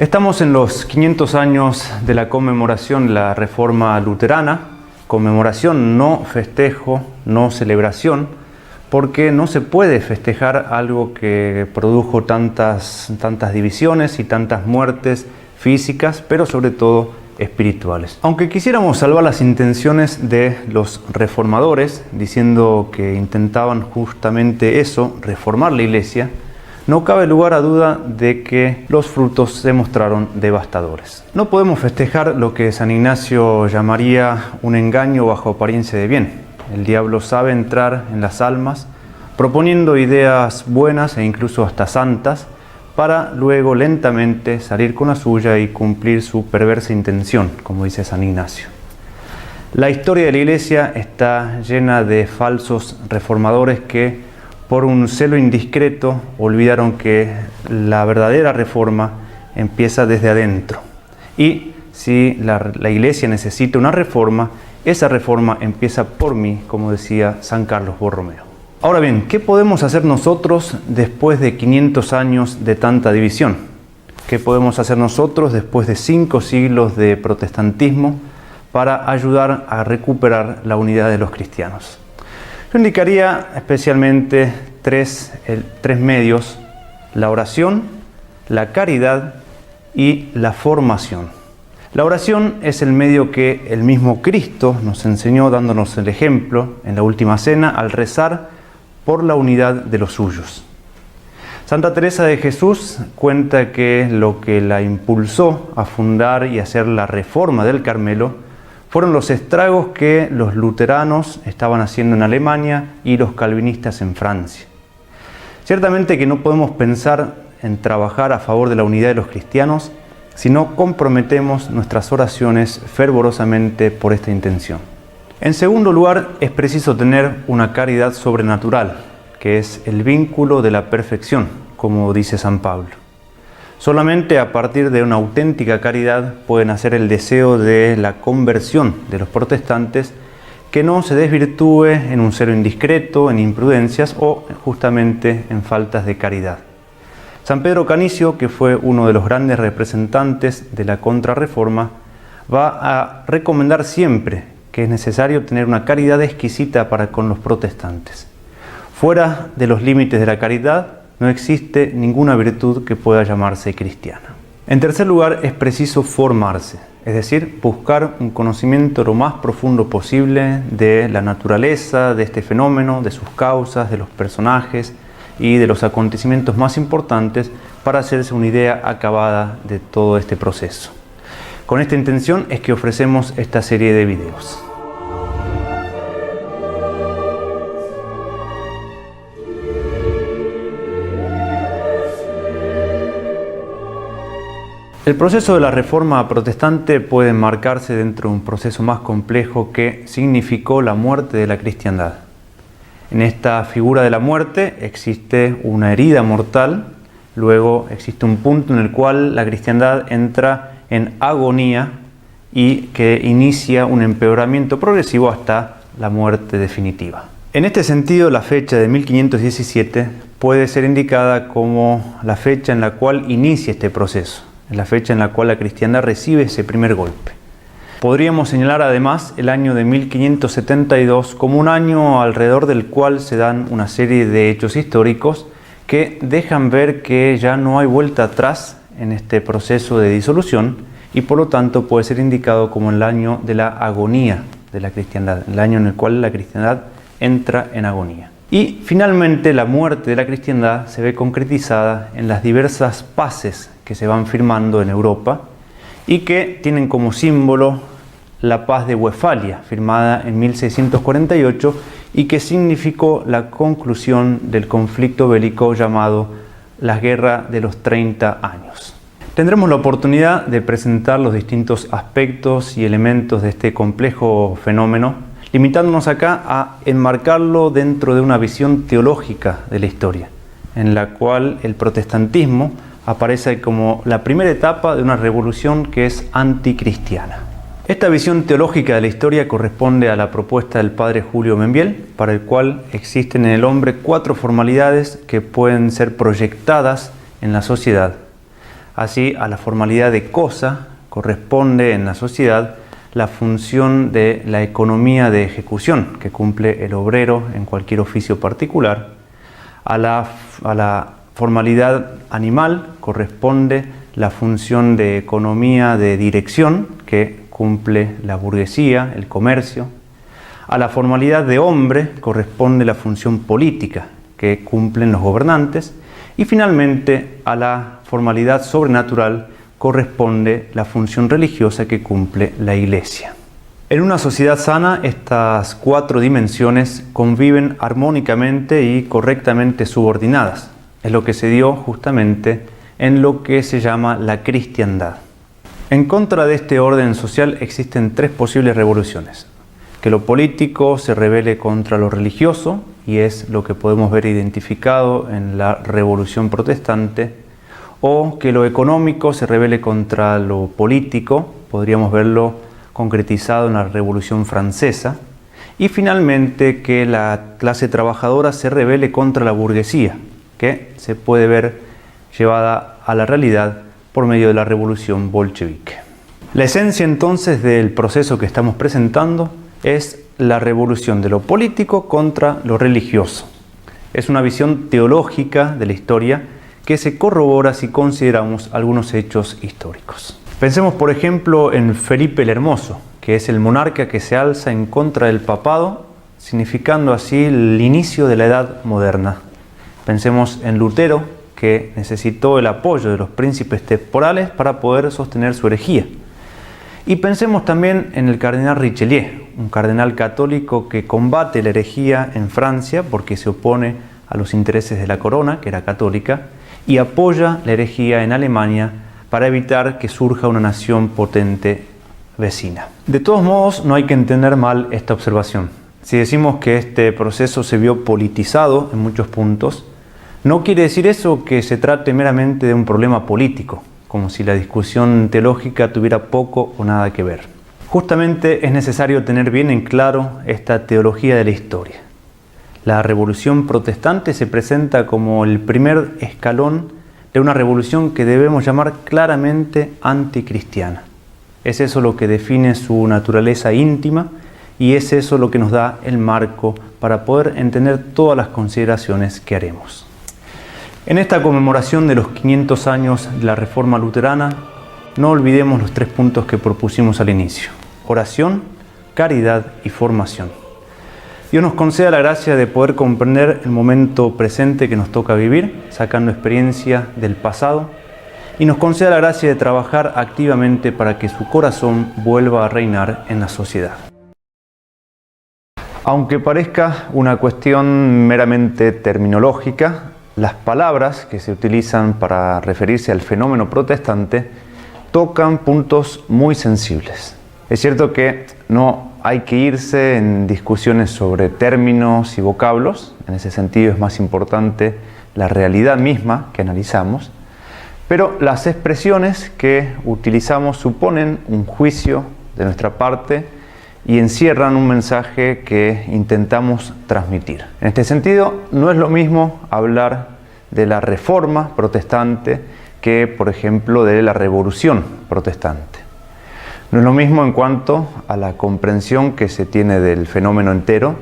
Estamos en los 500 años de la conmemoración de la Reforma Luterana, conmemoración, no festejo, no celebración, porque no se puede festejar algo que produjo tantas divisiones y tantas muertes físicas, pero sobre todo espirituales. Aunque quisiéramos salvar las intenciones de los reformadores, diciendo que intentaban justamente eso, reformar la Iglesia, no cabe lugar a duda de que los frutos se mostraron devastadores. No podemos festejar lo que San Ignacio llamaría un engaño bajo apariencia de bien. El diablo sabe entrar en las almas, proponiendo ideas buenas e incluso hasta santas, para luego lentamente salir con la suya y cumplir su perversa intención, como dice San Ignacio. La historia de la Iglesia está llena de falsos reformadores que, por un celo indiscreto, olvidaron que la verdadera reforma empieza desde adentro. Y si la Iglesia necesita una reforma, esa reforma empieza por mí, como decía San Carlos Borromeo. Ahora bien, ¿qué podemos hacer nosotros después de 500 años de tanta división? ¿Qué podemos hacer nosotros después de 5 siglos de protestantismo para ayudar a recuperar la unidad de los cristianos? Yo indicaría especialmente tres medios: la oración, la caridad y la formación. La oración es el medio que el mismo Cristo nos enseñó, dándonos el ejemplo en la Última Cena al rezar por la unidad de los suyos. Santa Teresa de Jesús cuenta que lo que la impulsó a fundar y hacer la reforma del Carmelo fueron los estragos que los luteranos estaban haciendo en Alemania y los calvinistas en Francia. Ciertamente que no podemos pensar en trabajar a favor de la unidad de los cristianos si no comprometemos nuestras oraciones fervorosamente por esta intención. En segundo lugar, es preciso tener una caridad sobrenatural, que es el vínculo de la perfección, como dice San Pablo. Solamente a partir de una auténtica caridad puede nacer el deseo de la conversión de los protestantes, que no se desvirtúe en un celo indiscreto, en imprudencias o justamente en faltas de caridad. San Pedro Canicio, que fue uno de los grandes representantes de la Contrarreforma, va a recomendar siempre que es necesario tener una caridad exquisita para con los protestantes. Fuera de los límites de la caridad, no existe ninguna virtud que pueda llamarse cristiana. En tercer lugar, es preciso formarse, es decir, buscar un conocimiento lo más profundo posible de la naturaleza, de este fenómeno, de sus causas, de los personajes y de los acontecimientos más importantes para hacerse una idea acabada de todo este proceso. Con esta intención es que ofrecemos esta serie de videos. El proceso de la Reforma protestante puede enmarcarse dentro de un proceso más complejo que significó la muerte de la cristiandad. En esta figura de la muerte existe una herida mortal, luego existe un punto en el cual la cristiandad entra en agonía y que inicia un empeoramiento progresivo hasta la muerte definitiva. En este sentido, la fecha de 1517 puede ser indicada como la fecha en la cual inicia este proceso, la fecha en la cual la cristiandad recibe ese primer golpe. Podríamos señalar además el año de 1572 como un año alrededor del cual se dan una serie de hechos históricos que dejan ver que ya no hay vuelta atrás en este proceso de disolución y por lo tanto puede ser indicado como el año de la agonía de la cristiandad, el año en el cual la cristiandad entra en agonía. Y finalmente la muerte de la cristiandad se ve concretizada en las diversas paces que se van firmando en Europa y que tienen como símbolo la paz de Westfalia, firmada en 1648 y que significó la conclusión del conflicto bélico llamado la Guerra de los 30 años. Tendremos la oportunidad de presentar los distintos aspectos y elementos de este complejo fenómeno, limitándonos acá a enmarcarlo dentro de una visión teológica de la historia, en la cual el protestantismo aparece como la primera etapa de una revolución que es anticristiana. Esta visión teológica de la historia corresponde a la propuesta del padre Julio Membiel, para el cual existen en el hombre 4 formalidades que pueden ser proyectadas en la sociedad, Así, a la formalidad de cosa corresponde en la sociedad la función de la economía de ejecución que cumple el obrero en cualquier oficio particular. A la formalidad animal corresponde la función de economía de dirección que cumple la burguesía, el comercio. A la formalidad de hombre corresponde la función política que cumplen los gobernantes. Y finalmente, a la formalidad sobrenatural corresponde la función religiosa que cumple la Iglesia. En una sociedad sana, estas 4 dimensiones conviven armónicamente y correctamente subordinadas. Es lo que se dio justamente en lo que se llama la cristiandad. En contra de este orden social existen 3 posibles revoluciones. Que lo político se rebele contra lo religioso, y es lo que podemos ver identificado en la Revolución Protestante, o que lo económico se rebele contra lo político, podríamos verlo concretizado en la Revolución Francesa, y finalmente que la clase trabajadora se rebele contra la burguesía, que se puede ver llevada a la realidad por medio de la Revolución Bolchevique. La esencia entonces del proceso que estamos presentando es la revolución de lo político contra lo religioso. Es una visión teológica de la historia que se corrobora si consideramos algunos hechos históricos. Pensemos, por ejemplo, en Felipe el Hermoso, que es el monarca que se alza en contra del papado, significando así el inicio de la Edad Moderna. Pensemos en Lutero, que necesitó el apoyo de los príncipes temporales para poder sostener su herejía. Y pensemos también en el cardenal Richelieu, un cardenal católico que combate la herejía en Francia porque se opone a los intereses de la corona, que era católica, y apoya la herejía en Alemania para evitar que surja una nación potente vecina. De todos modos, no hay que entender mal esta observación. Si decimos que este proceso se vio politizado en muchos puntos, no quiere decir eso que se trate meramente de un problema político, como si la discusión teológica tuviera poco o nada que ver. Justamente es necesario tener bien en claro esta teología de la historia. La Revolución Protestante se presenta como el primer escalón de una revolución que debemos llamar claramente anticristiana. Es eso lo que define su naturaleza íntima y es eso lo que nos da el marco para poder entender todas las consideraciones que haremos. En esta conmemoración de los 500 años de la Reforma Luterana, no olvidemos los 3 puntos que propusimos al inicio: oración, caridad y formación. Dios nos conceda la gracia de poder comprender el momento presente que nos toca vivir, sacando experiencia del pasado, y nos conceda la gracia de trabajar activamente para que su corazón vuelva a reinar en la sociedad. Aunque parezca una cuestión meramente terminológica, las palabras que se utilizan para referirse al fenómeno protestante tocan puntos muy sensibles. Es cierto que no hay que irse en discusiones sobre términos y vocablos, en ese sentido es más importante la realidad misma que analizamos, pero las expresiones que utilizamos suponen un juicio de nuestra parte y encierran un mensaje que intentamos transmitir. En este sentido, no es lo mismo hablar de la Reforma Protestante que, por ejemplo, de la Revolución Protestante. No es lo mismo en cuanto a la comprensión que se tiene del fenómeno entero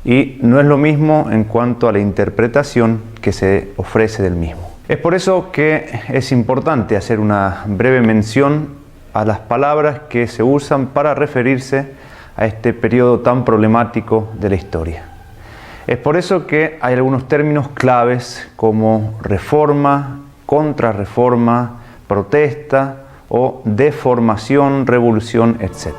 y no es lo mismo en cuanto a la interpretación que se ofrece del mismo. Es por eso que es importante hacer una breve mención a las palabras que se usan para referirse a este periodo tan problemático de la historia. Es por eso que hay algunos términos claves como reforma, contrarreforma, protesta o deformación, revolución, etc.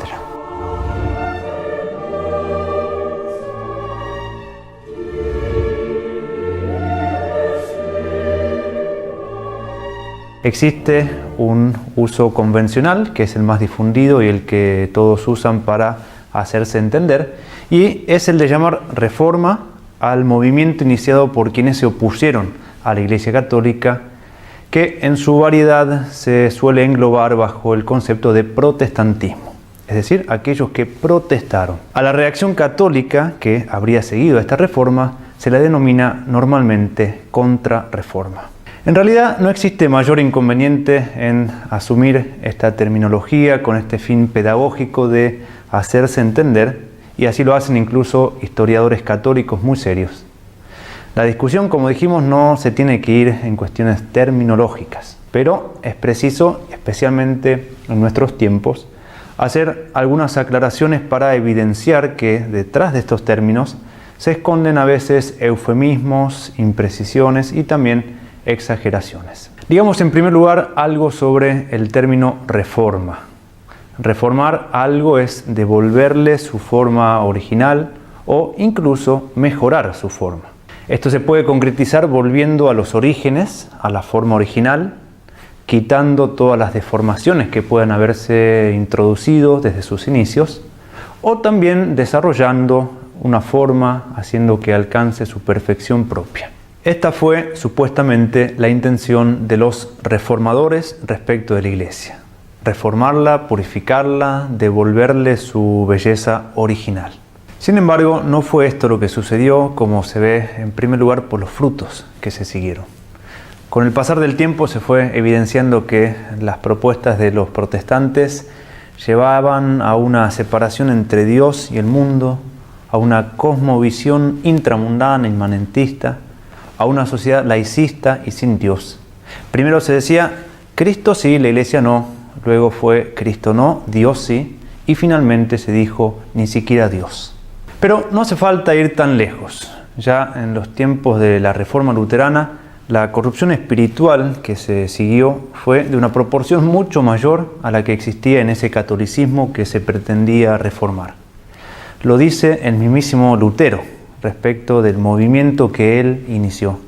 Existe un uso convencional, que es el más difundido y el que todos usan para hacerse entender, y es el de llamar reforma al movimiento iniciado por quienes se opusieron a la Iglesia Católica, que en su variedad se suele englobar bajo el concepto de protestantismo, es decir, aquellos que protestaron. A la reacción católica que habría seguido a esta reforma se la denomina normalmente contrarreforma. En realidad no existe mayor inconveniente en asumir esta terminología con este fin pedagógico de hacerse entender, y así lo hacen incluso historiadores católicos muy serios. La discusión, como dijimos, no se tiene que ir en cuestiones terminológicas, pero es preciso, especialmente en nuestros tiempos, hacer algunas aclaraciones para evidenciar que detrás de estos términos se esconden a veces eufemismos, imprecisiones y también exageraciones. Digamos en primer lugar algo sobre el término reforma. Reformar algo es devolverle su forma original o incluso mejorar su forma. Esto se puede concretizar volviendo a los orígenes, a la forma original, quitando todas las deformaciones que puedan haberse introducido desde sus inicios, o también desarrollando una forma haciendo que alcance su perfección propia. Esta fue supuestamente la intención de los reformadores respecto de la Iglesia: reformarla, purificarla, devolverle su belleza original. Sin embargo, no fue esto lo que sucedió, como se ve en primer lugar por los frutos que se siguieron. Con el pasar del tiempo se fue evidenciando que las propuestas de los protestantes llevaban a una separación entre Dios y el mundo, a una cosmovisión intramundana, inmanentista, a una sociedad laicista y sin Dios. Primero se decía, Cristo sí, la Iglesia no, luego fue Cristo no, Dios sí, y finalmente se dijo, ni siquiera Dios. Pero no hace falta ir tan lejos. Ya en los tiempos de la Reforma Luterana, la corrupción espiritual que se siguió fue de una proporción mucho mayor a la que existía en ese catolicismo que se pretendía reformar. Lo dice el mismísimo Lutero respecto del movimiento que él inició.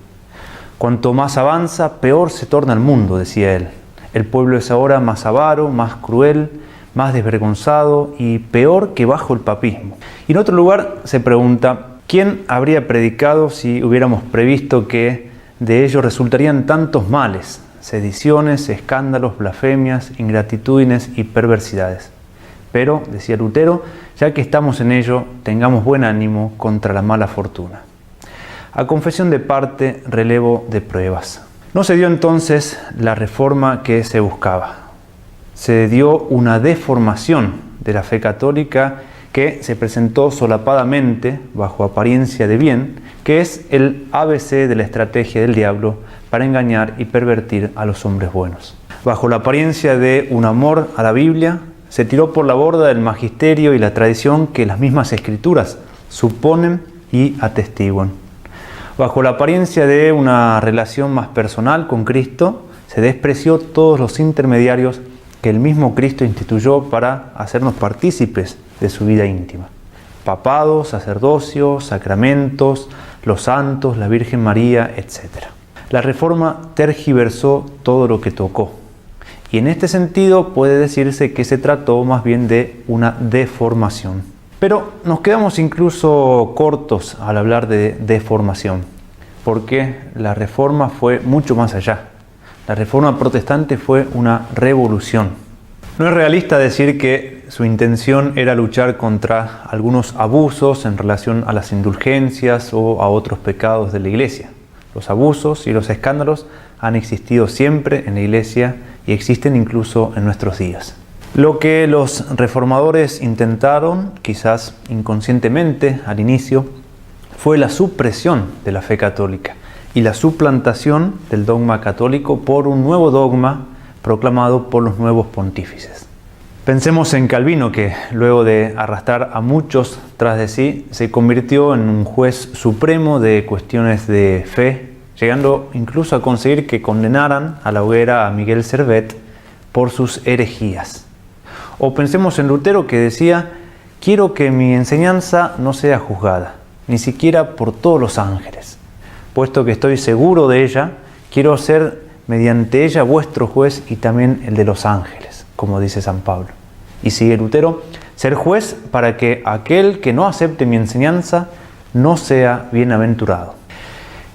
Cuanto más avanza, peor se torna el mundo, decía él. El pueblo es ahora más avaro, más cruel, más desvergonzado y peor que bajo el papismo. Y en otro lugar se pregunta, ¿quién habría predicado si hubiéramos previsto que de ello resultarían tantos males, sediciones, escándalos, blasfemias, ingratitudes y perversidades? Pero, decía Lutero, ya que estamos en ello, tengamos buen ánimo contra la mala fortuna. A confesión de parte, relevo de pruebas. No se dio entonces la reforma que se buscaba. Se dio una deformación de la fe católica que se presentó solapadamente, bajo apariencia de bien, que es el ABC de la estrategia del diablo para engañar y pervertir a los hombres buenos. Bajo la apariencia de un amor a la Biblia, se tiró por la borda el magisterio y la tradición que las mismas escrituras suponen y atestiguan. Bajo la apariencia de una relación más personal con Cristo, se despreció todos los intermediarios que el mismo Cristo instituyó para hacernos partícipes de su vida íntima. Papado, sacerdocio, sacramentos, los santos, la Virgen María, etc. La Reforma tergiversó todo lo que tocó. Y en este sentido puede decirse que se trató más bien de una deformación. Pero nos quedamos incluso cortos al hablar de deformación, porque la Reforma fue mucho más allá. La Reforma protestante fue una revolución. No es realista decir que su intención era luchar contra algunos abusos en relación a las indulgencias o a otros pecados de la Iglesia. Los abusos y los escándalos han existido siempre en la Iglesia y existen incluso en nuestros días. Lo que los reformadores intentaron, quizás inconscientemente al inicio, fue la supresión de la fe católica y la suplantación del dogma católico por un nuevo dogma proclamado por los nuevos pontífices. Pensemos en Calvino, que luego de arrastrar a muchos tras de sí, se convirtió en un juez supremo de cuestiones de fe, llegando incluso a conseguir que condenaran a la hoguera a Miguel Servet por sus herejías. O pensemos en Lutero, que decía, quiero que mi enseñanza no sea juzgada, ni siquiera por todos los ángeles. Puesto que estoy seguro de ella, quiero ser mediante ella vuestro juez y también el de los ángeles, como dice San Pablo. Y sigue Lutero, ser juez para que aquel que no acepte mi enseñanza no sea bienaventurado.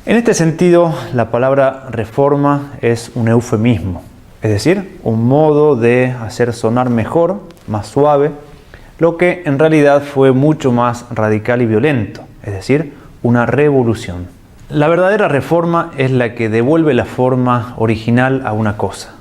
En este sentido, la palabra reforma es un eufemismo, es decir, un modo de hacer sonar mejor, más suave, lo que en realidad fue mucho más radical y violento, es decir, una revolución. La verdadera reforma es la que devuelve la forma original a una cosa,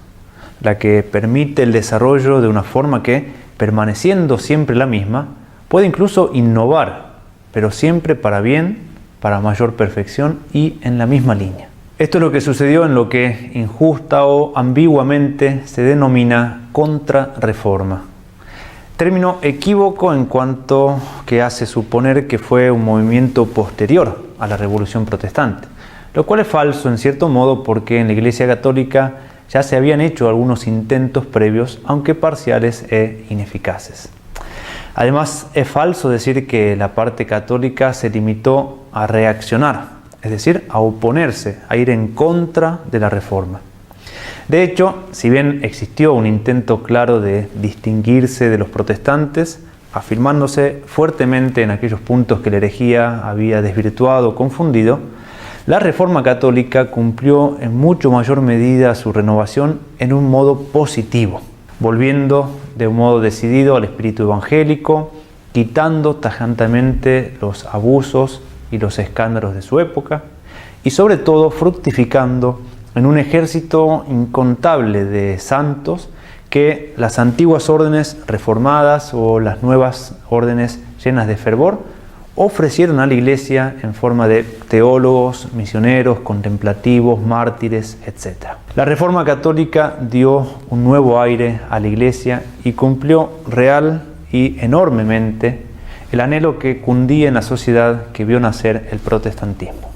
la que permite el desarrollo de una forma que, permaneciendo siempre la misma, puede incluso innovar, pero siempre para bien, para mayor perfección y en la misma línea. Esto es lo que sucedió en lo que injusta o ambiguamente se denomina contrarreforma. Término equívoco en cuanto que hace suponer que fue un movimiento posterior a la Revolución Protestante, lo cual es falso en cierto modo porque en la Iglesia Católica ya se habían hecho algunos intentos previos, aunque parciales e ineficaces. Además, es falso decir que la parte católica se limitó a reaccionar, es decir, a oponerse, a ir en contra de la Reforma. De hecho, si bien existió un intento claro de distinguirse de los protestantes, afirmándose fuertemente en aquellos puntos que la herejía había desvirtuado o confundido, la Reforma Católica cumplió en mucho mayor medida su renovación en un modo positivo, volviendo de un modo decidido al espíritu evangélico, quitando tajantemente los abusos y los escándalos de su época, y sobre todo fructificando en un ejército incontable de santos que las antiguas órdenes reformadas o las nuevas órdenes llenas de fervor ofrecieron a la Iglesia en forma de teólogos, misioneros, contemplativos, mártires, etc. La Reforma Católica dio un nuevo aire a la Iglesia y cumplió real y enormemente el anhelo que cundía en la sociedad que vio nacer el protestantismo.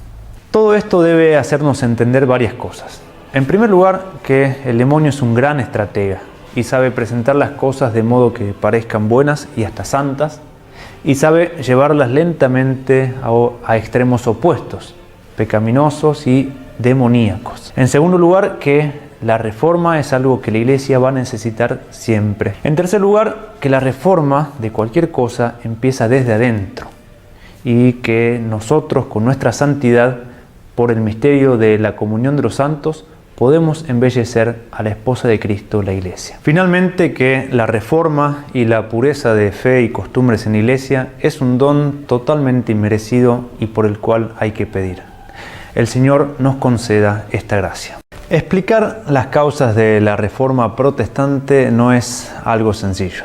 Todo esto debe hacernos entender varias cosas. En primer lugar, que el demonio es un gran estratega y sabe presentar las cosas de modo que parezcan buenas y hasta santas, y sabe llevarlas lentamente a extremos opuestos, pecaminosos y demoníacos. En segundo lugar, que la reforma es algo que la Iglesia va a necesitar siempre. En tercer lugar, que la reforma de cualquier cosa empieza desde adentro y que nosotros con nuestra santidad, por el misterio de la comunión de los santos, podemos embellecer a la esposa de Cristo, la Iglesia. Finalmente, que la reforma y la pureza de fe y costumbres en la Iglesia es un don totalmente inmerecido y por el cual hay que pedir. El Señor nos conceda esta gracia. Explicar las causas de la Reforma protestante no es algo sencillo.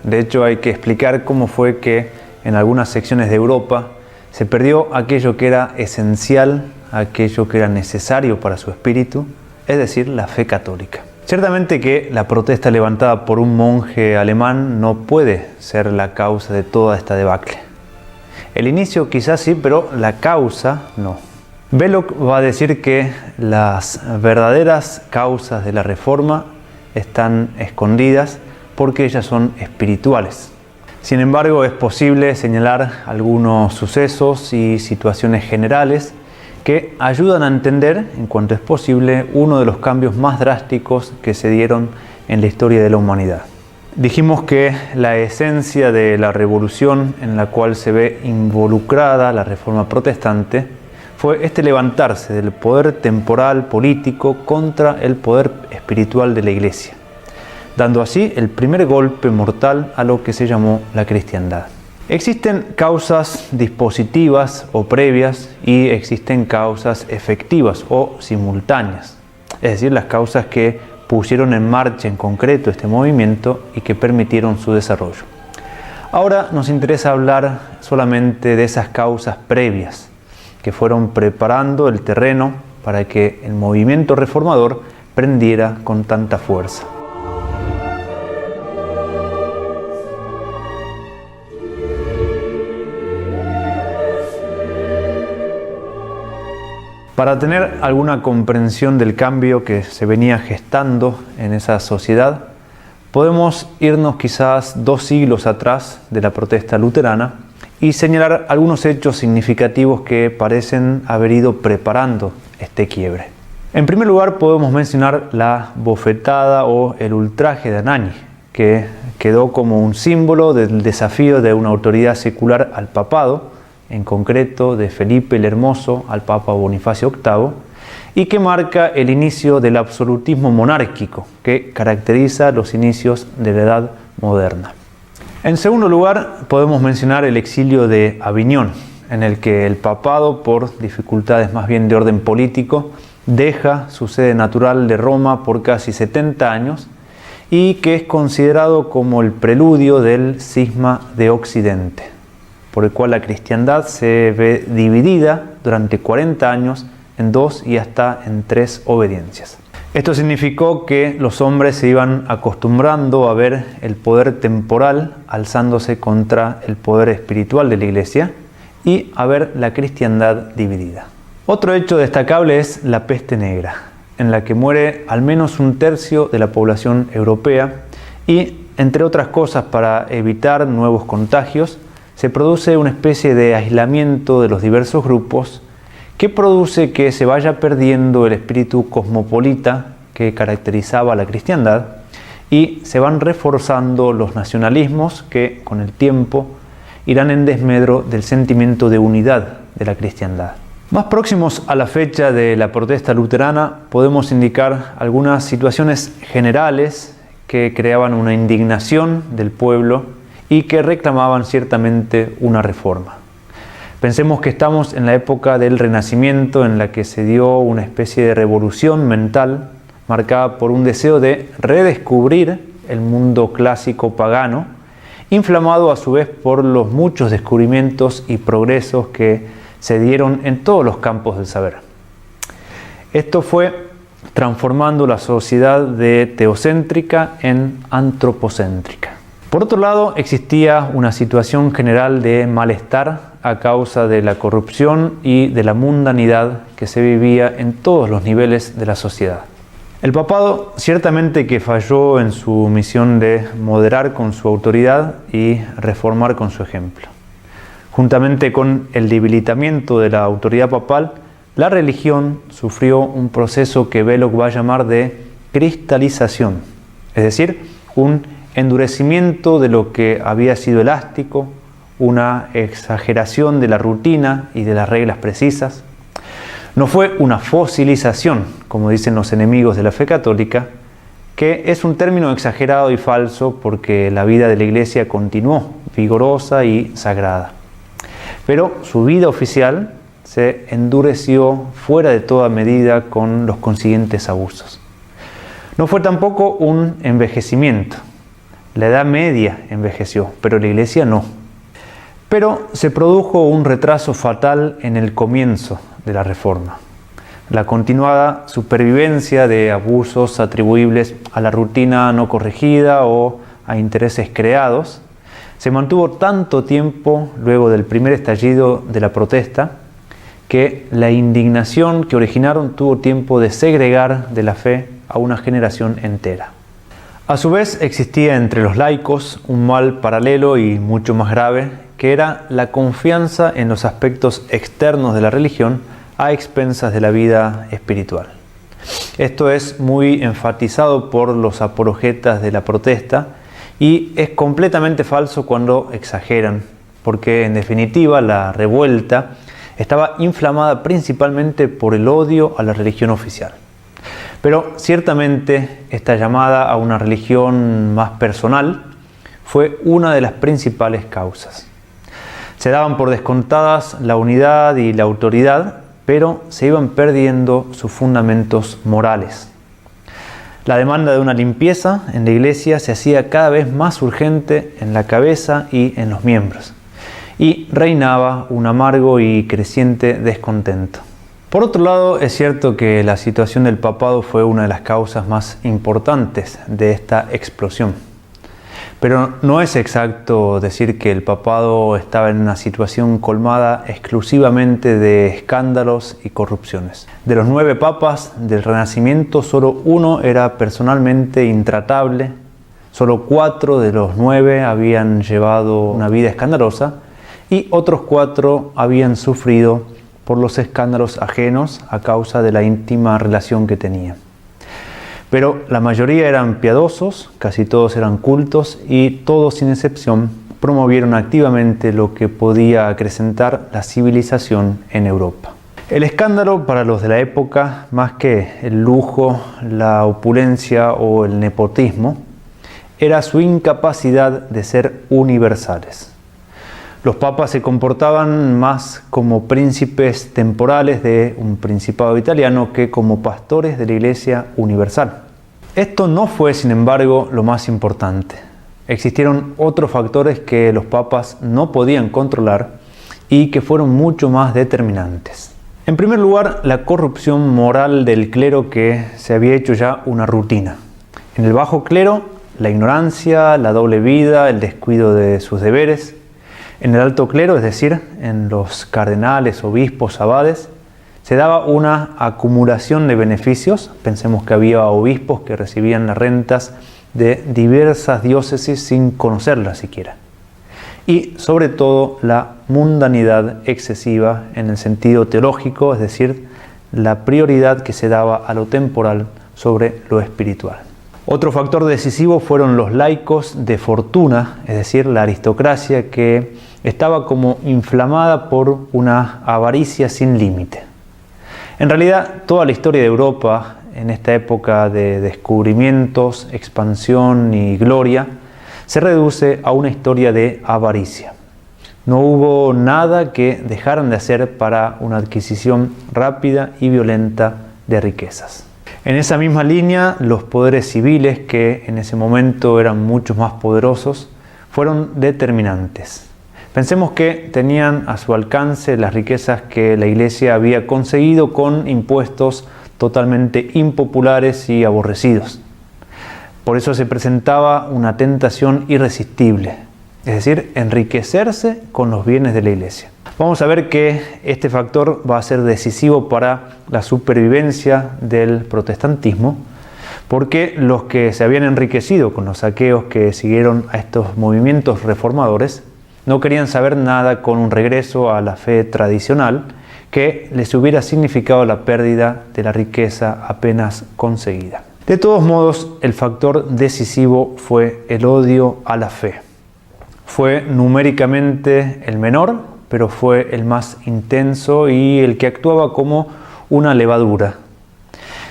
De hecho, hay que explicar cómo fue que en algunas secciones de Europa se perdió aquello que era esencial, aquello que era necesario para su espíritu, es decir, la fe católica. Ciertamente que la protesta levantada por un monje alemán no puede ser la causa de toda esta debacle. El inicio quizás sí, pero la causa no. Belloc va a decir que las verdaderas causas de la Reforma están escondidas porque ellas son espirituales. Sin embargo, es posible señalar algunos sucesos y situaciones generales que ayudan a entender, en cuanto es posible, uno de los cambios más drásticos que se dieron en la historia de la humanidad. Dijimos que la esencia de la revolución en la cual se ve involucrada la Reforma protestante fue este levantarse del poder temporal político contra el poder espiritual de la Iglesia, dando así el primer golpe mortal a lo que se llamó la cristiandad. Existen causas dispositivas o previas y existen causas efectivas o simultáneas, es decir, las causas que pusieron en marcha en concreto este movimiento y que permitieron su desarrollo. Ahora nos interesa hablar solamente de esas causas previas que fueron preparando el terreno para que el movimiento reformador prendiera con tanta fuerza. Para tener alguna comprensión del cambio que se venía gestando en esa sociedad, podemos irnos quizás 2 siglos atrás de la protesta luterana y señalar algunos hechos significativos que parecen haber ido preparando este quiebre. En primer lugar, podemos mencionar la bofetada o el ultraje de Anagni, que quedó como un símbolo del desafío de una autoridad secular al papado, en concreto de Felipe el Hermoso al Papa Bonifacio VIII, y que marca el inicio del absolutismo monárquico que caracteriza los inicios de la Edad Moderna. En segundo lugar, podemos mencionar el exilio de Aviñón en el que el papado, por dificultades más bien de orden político, deja su sede natural de Roma por casi 70 años y que es considerado como el preludio del cisma de Occidente, por el cual la cristiandad se ve dividida durante 40 años en 2 y hasta en 3 obediencias. Esto significó que los hombres se iban acostumbrando a ver el poder temporal alzándose contra el poder espiritual de la Iglesia y a ver la cristiandad dividida. Otro hecho destacable es la peste negra, en la que muere al menos 1/3 de la población europea y, entre otras cosas, para evitar nuevos contagios, se produce una especie de aislamiento de los diversos grupos que produce que se vaya perdiendo el espíritu cosmopolita que caracterizaba a la cristiandad y se van reforzando los nacionalismos que, con el tiempo, irán en desmedro del sentimiento de unidad de la cristiandad. Más próximos a la fecha de la protesta luterana, podemos indicar algunas situaciones generales que creaban una indignación del pueblo y que reclamaban ciertamente una reforma. Pensemos que estamos en la época del Renacimiento, en la que se dio una especie de revolución mental marcada por un deseo de redescubrir el mundo clásico pagano, inflamado a su vez por los muchos descubrimientos y progresos que se dieron en todos los campos del saber. Esto fue transformando la sociedad de teocéntrica en antropocéntrica. Por otro lado, existía una situación general de malestar a causa de la corrupción y de la mundanidad que se vivía en todos los niveles de la sociedad. El papado ciertamente que falló en su misión de moderar con su autoridad y reformar con su ejemplo. Juntamente con el debilitamiento de la autoridad papal, la religión sufrió un proceso que Belloc va a llamar de cristalización, es decir, un endurecimiento de lo que había sido elástico, una exageración de la rutina y de las reglas precisas. No fue una fosilización, como dicen los enemigos de la fe católica, que es un término exagerado y falso porque la vida de la Iglesia continuó vigorosa y sagrada. Pero su vida oficial se endureció fuera de toda medida con los consiguientes abusos. No fue tampoco un envejecimiento. La Edad Media envejeció, pero la Iglesia no. Pero se produjo un retraso fatal en el comienzo de la Reforma. La continuada supervivencia de abusos atribuibles a la rutina no corregida o a intereses creados se mantuvo tanto tiempo luego del primer estallido de la protesta que la indignación que originaron tuvo tiempo de segregar de la fe a una generación entera. A su vez existía entre los laicos un mal paralelo y mucho más grave, que era la confianza en los aspectos externos de la religión a expensas de la vida espiritual. Esto es muy enfatizado por los apologetas de la protesta y es completamente falso cuando exageran, porque en definitiva la revuelta estaba inflamada principalmente por el odio a la religión oficial. Pero ciertamente esta llamada a una religión más personal fue una de las principales causas. Se daban por descontadas la unidad y la autoridad, pero se iban perdiendo sus fundamentos morales. La demanda de una limpieza en la Iglesia se hacía cada vez más urgente en la cabeza y en los miembros, y reinaba un amargo y creciente descontento. Por otro lado, es cierto que la situación del papado fue una de las causas más importantes de esta explosión. Pero no es exacto decir que el papado estaba en una situación colmada exclusivamente de escándalos y corrupciones. De los 9 papas del Renacimiento, solo uno era personalmente intratable, solo 4 de los 9 habían llevado una vida escandalosa y otros 4 habían sufrido por los escándalos ajenos a causa de la íntima relación que tenían. Pero la mayoría eran piadosos, casi todos eran cultos y todos sin excepción promovieron activamente lo que podía acrecentar la civilización en Europa. El escándalo para los de la época, más que el lujo, la opulencia o el nepotismo, era su incapacidad de ser universales. Los papas se comportaban más como príncipes temporales de un principado italiano que como pastores de la Iglesia universal. Esto no fue, sin embargo, lo más importante. Existieron otros factores que los papas no podían controlar y que fueron mucho más determinantes. En primer lugar, la corrupción moral del clero, que se había hecho ya una rutina. En el bajo clero, la ignorancia, la doble vida, el descuido de sus deberes. En el alto clero, es decir, en los cardenales, obispos, abades, se daba una acumulación de beneficios. Pensemos que había obispos que recibían las rentas de diversas diócesis sin conocerlas siquiera. Y sobre todo la mundanidad excesiva en el sentido teológico, es decir, la prioridad que se daba a lo temporal sobre lo espiritual. Otro factor decisivo fueron los laicos de fortuna, es decir, la aristocracia que estaba como inflamada por una avaricia sin límite. En realidad, toda la historia de Europa en esta época de descubrimientos, expansión y gloria se reduce a una historia de avaricia. No hubo nada que dejaran de hacer para una adquisición rápida y violenta de riquezas. En esa misma línea, los poderes civiles, que en ese momento eran mucho más poderosos, fueron determinantes. Pensemos que tenían a su alcance las riquezas que la Iglesia había conseguido con impuestos totalmente impopulares y aborrecidos. Por eso se presentaba una tentación irresistible, es decir, enriquecerse con los bienes de la Iglesia. Vamos a ver que este factor va a ser decisivo para la supervivencia del protestantismo, porque los que se habían enriquecido con los saqueos que siguieron a estos movimientos reformadores no querían saber nada con un regreso a la fe tradicional que les hubiera significado la pérdida de la riqueza apenas conseguida. De todos modos, el factor decisivo fue el odio a la fe. Fue numéricamente el menor, pero fue el más intenso y el que actuaba como una levadura.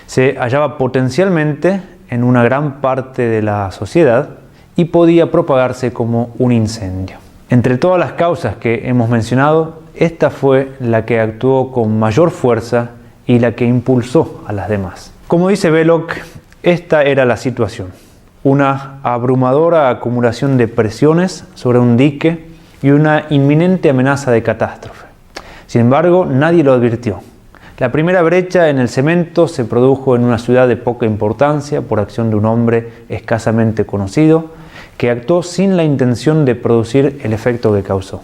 Se hallaba potencialmente en una gran parte de la sociedad y podía propagarse como un incendio. Entre todas las causas que hemos mencionado, esta fue la que actuó con mayor fuerza y la que impulsó a las demás. Como dice Belloc, esta era la situación: una abrumadora acumulación de presiones sobre un dique y una inminente amenaza de catástrofe. Sin embargo, nadie lo advirtió. La primera brecha en el cemento se produjo en una ciudad de poca importancia por acción de un hombre escasamente conocido que actuó sin la intención de producir el efecto que causó.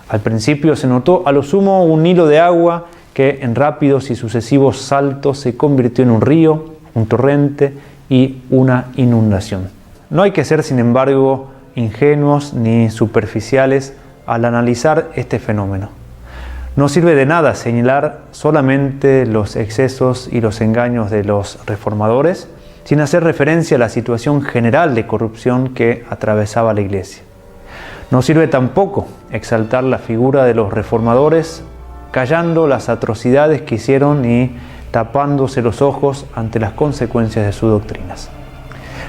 Al principio se notó a lo sumo un hilo de agua que en rápidos y sucesivos saltos se convirtió en un río, un torrente y una inundación. No hay que ser, sin embargo, ingenuos ni superficiales al analizar este fenómeno. No sirve de nada señalar solamente los excesos y los engaños de los reformadores, sin hacer referencia a la situación general de corrupción que atravesaba la Iglesia. No sirve tampoco exaltar la figura de los reformadores, callando las atrocidades que hicieron y tapándose los ojos ante las consecuencias de sus doctrinas.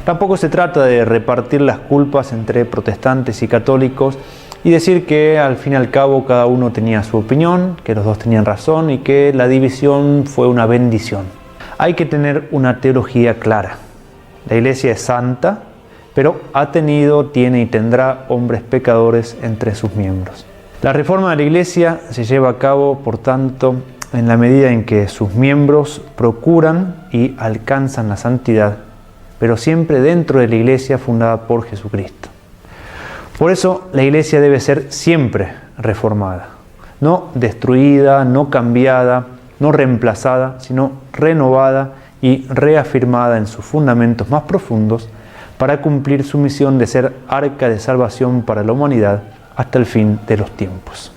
Tampoco se trata de repartir las culpas entre protestantes y católicos y decir que al fin y al cabo cada uno tenía su opinión, que los dos tenían razón y que la división fue una bendición. Hay que tener una teología clara. La Iglesia es santa, pero ha tenido, tiene y tendrá hombres pecadores entre sus miembros. La reforma de la Iglesia se lleva a cabo, por tanto, en la medida en que sus miembros procuran y alcanzan la santidad, pero siempre dentro de la Iglesia fundada por Jesucristo. Por eso la Iglesia debe ser siempre reformada, no destruida, no cambiada, no reemplazada, sino renovada y reafirmada en sus fundamentos más profundos para cumplir su misión de ser arca de salvación para la humanidad hasta el fin de los tiempos.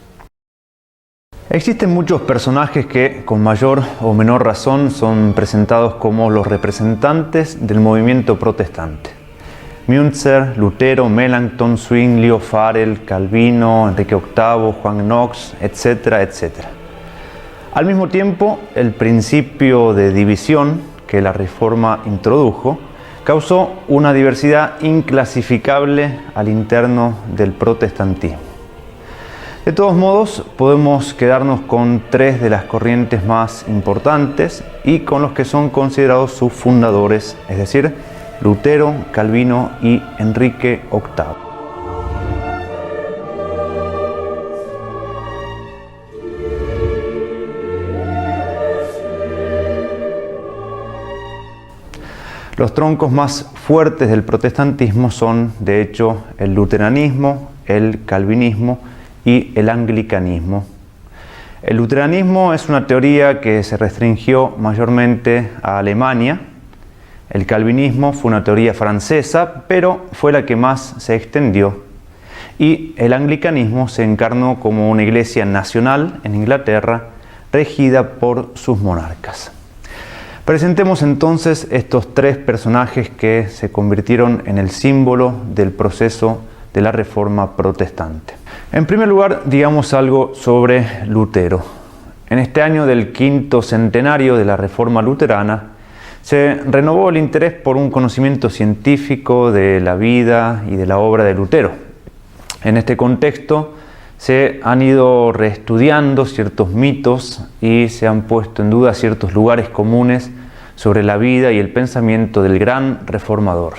Existen muchos personajes que, con mayor o menor razón, son presentados como los representantes del movimiento protestante. Müntzer, Lutero, Melanchthon, Zwinglio, Farel, Calvino, Enrique VIII, Juan Knox, etcétera, etcétera. Al mismo tiempo, el principio de división que la Reforma introdujo causó una diversidad inclasificable al interno del protestantismo. De todos modos, podemos quedarnos con tres de las corrientes más importantes y con los que son considerados sus fundadores, es decir, Lutero, Calvino y Enrique VIII. Los troncos más fuertes del protestantismo son, de hecho, el luteranismo, el calvinismo y el anglicanismo. El luteranismo es una teoría que se restringió mayormente a Alemania. El calvinismo fue una teoría francesa, pero fue la que más se extendió. Y el anglicanismo se encarnó como una iglesia nacional en Inglaterra, regida por sus monarcas. Presentemos entonces estos tres personajes que se convirtieron en el símbolo del proceso de la Reforma protestante. En primer lugar, digamos algo sobre Lutero. En este año del quinto centenario de la Reforma luterana, se renovó el interés por un conocimiento científico de la vida y de la obra de Lutero. En este contexto, se han ido reestudiando ciertos mitos y se han puesto en duda ciertos lugares comunes sobre la vida y el pensamiento del gran reformador.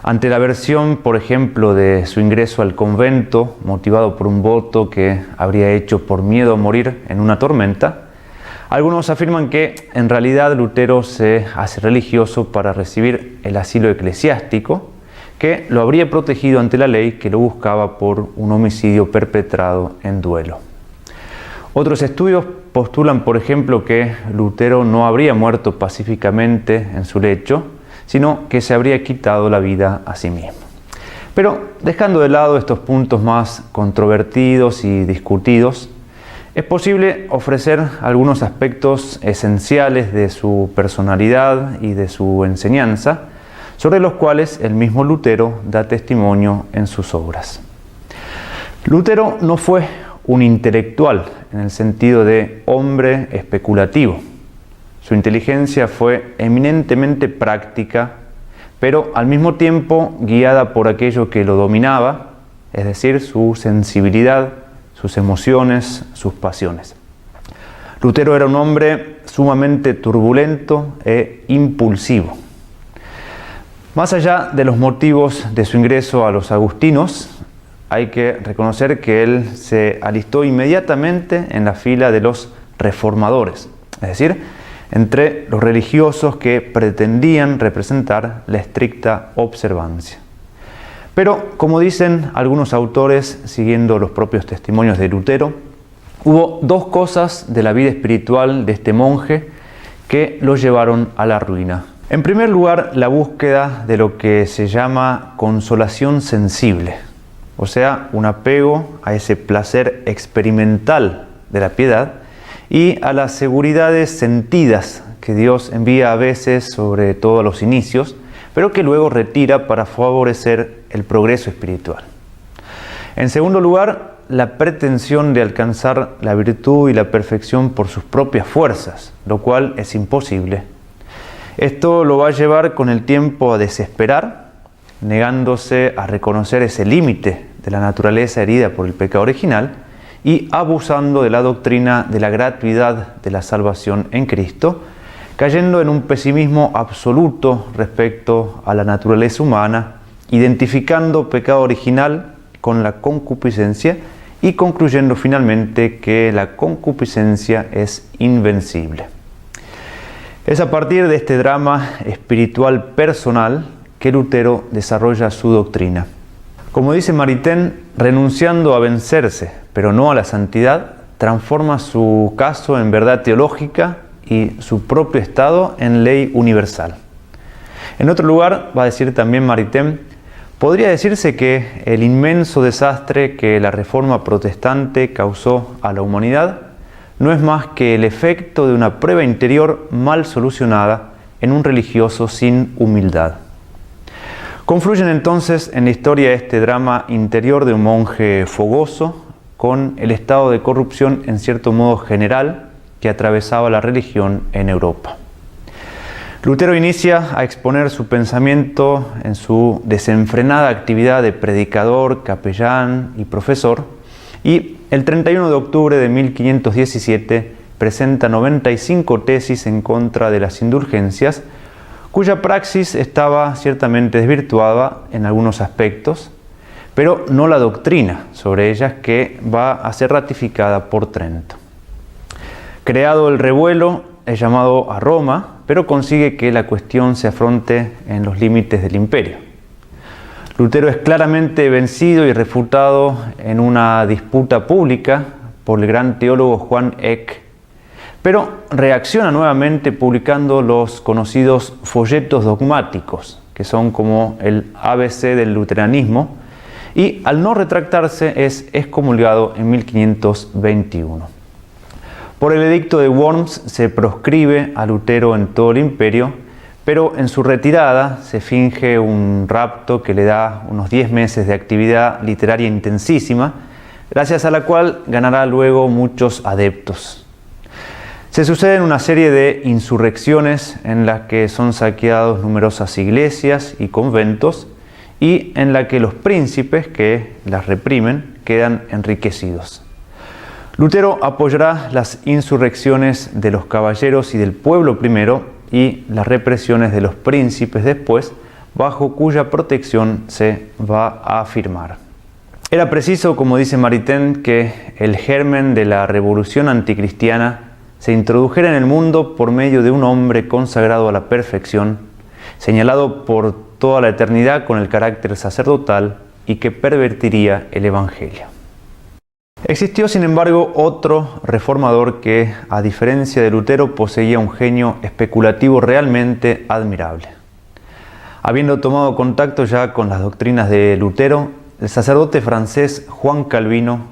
Ante la versión, por ejemplo, de su ingreso al convento, motivado por un voto que habría hecho por miedo a morir en una tormenta, algunos afirman que en realidad Lutero se hace religioso para recibir el asilo eclesiástico, que lo habría protegido ante la ley que lo buscaba por un homicidio perpetrado en duelo. Otros estudios postulan, por ejemplo, que Lutero no habría muerto pacíficamente en su lecho, sino que se habría quitado la vida a sí mismo. Pero dejando de lado estos puntos más controvertidos y discutidos, es posible ofrecer algunos aspectos esenciales de su personalidad y de su enseñanza, sobre los cuales el mismo Lutero da testimonio en sus obras. Lutero no fue un intelectual en el sentido de hombre especulativo. Su inteligencia fue eminentemente práctica, pero al mismo tiempo guiada por aquello que lo dominaba, es decir, su sensibilidad, sus emociones, sus pasiones. Lutero era un hombre sumamente turbulento e impulsivo. Más allá de los motivos de su ingreso a los agustinos, hay que reconocer que él se alistó inmediatamente en la fila de los reformadores, es decir, entre los religiosos que pretendían representar la estricta observancia. Pero, como dicen algunos autores, siguiendo los propios testimonios de Lutero, hubo dos cosas de la vida espiritual de este monje que lo llevaron a la ruina. En primer lugar, la búsqueda de lo que se llama consolación sensible, o sea, un apego a ese placer experimental de la piedad y a las seguridades sentidas que Dios envía a veces, sobre todo a los inicios, pero que luego retira para favorecer el progreso espiritual. En segundo lugar, la pretensión de alcanzar la virtud y la perfección por sus propias fuerzas, lo cual es imposible. Esto lo va a llevar con el tiempo a desesperar, negándose a reconocer ese límite de la naturaleza herida por el pecado original y abusando de la doctrina de la gratuidad de la salvación en Cristo, cayendo en un pesimismo absoluto respecto a la naturaleza humana, identificando pecado original con la concupiscencia y concluyendo finalmente que la concupiscencia es invencible. Es a partir de este drama espiritual personal que Lutero desarrolla su doctrina. Como dice Maritain, renunciando a vencerse, pero no a la santidad, transforma su caso en verdad teológica y su propio estado en ley universal. En otro lugar, va a decir también Maritain, podría decirse que el inmenso desastre que la Reforma protestante causó a la humanidad no es más que el efecto de una prueba interior mal solucionada en un religioso sin humildad. Confluyen entonces en la historia este drama interior de un monje fogoso con el estado de corrupción en cierto modo general que atravesaba la religión en Europa. Lutero inicia a exponer su pensamiento en su desenfrenada actividad de predicador, capellán y profesor, y el 31 de octubre de 1517 presenta 95 tesis en contra de las indulgencias, cuya praxis estaba ciertamente desvirtuada en algunos aspectos, pero no la doctrina sobre ellas, que va a ser ratificada por Trento. Creado el revuelo, es llamado a Roma, pero consigue que la cuestión se afronte en los límites del imperio. Lutero es claramente vencido y refutado en una disputa pública por el gran teólogo Juan Eck, pero reacciona nuevamente publicando los conocidos folletos dogmáticos, que son como el ABC del luteranismo, y al no retractarse es excomulgado en 1521. Por el edicto de Worms se proscribe a Lutero en todo el imperio, pero en su retirada se finge un rapto que le da unos 10 meses de actividad literaria intensísima, gracias a la cual ganará luego muchos adeptos. Se suceden una serie de insurrecciones en las que son saqueados numerosas iglesias y conventos, y en la que los príncipes que las reprimen quedan enriquecidos. Lutero apoyará las insurrecciones de los caballeros y del pueblo primero y las represiones de los príncipes después, bajo cuya protección se va a afirmar. Era preciso, como dice Maritain, que el germen de la revolución anticristiana se introdujera en el mundo por medio de un hombre consagrado a la perfección, señalado por toda la eternidad con el carácter sacerdotal y que pervertiría el Evangelio. Existió, sin embargo, otro reformador que, a diferencia de Lutero, poseía un genio especulativo realmente admirable. Habiendo tomado contacto ya con las doctrinas de Lutero, el sacerdote francés Juan Calvino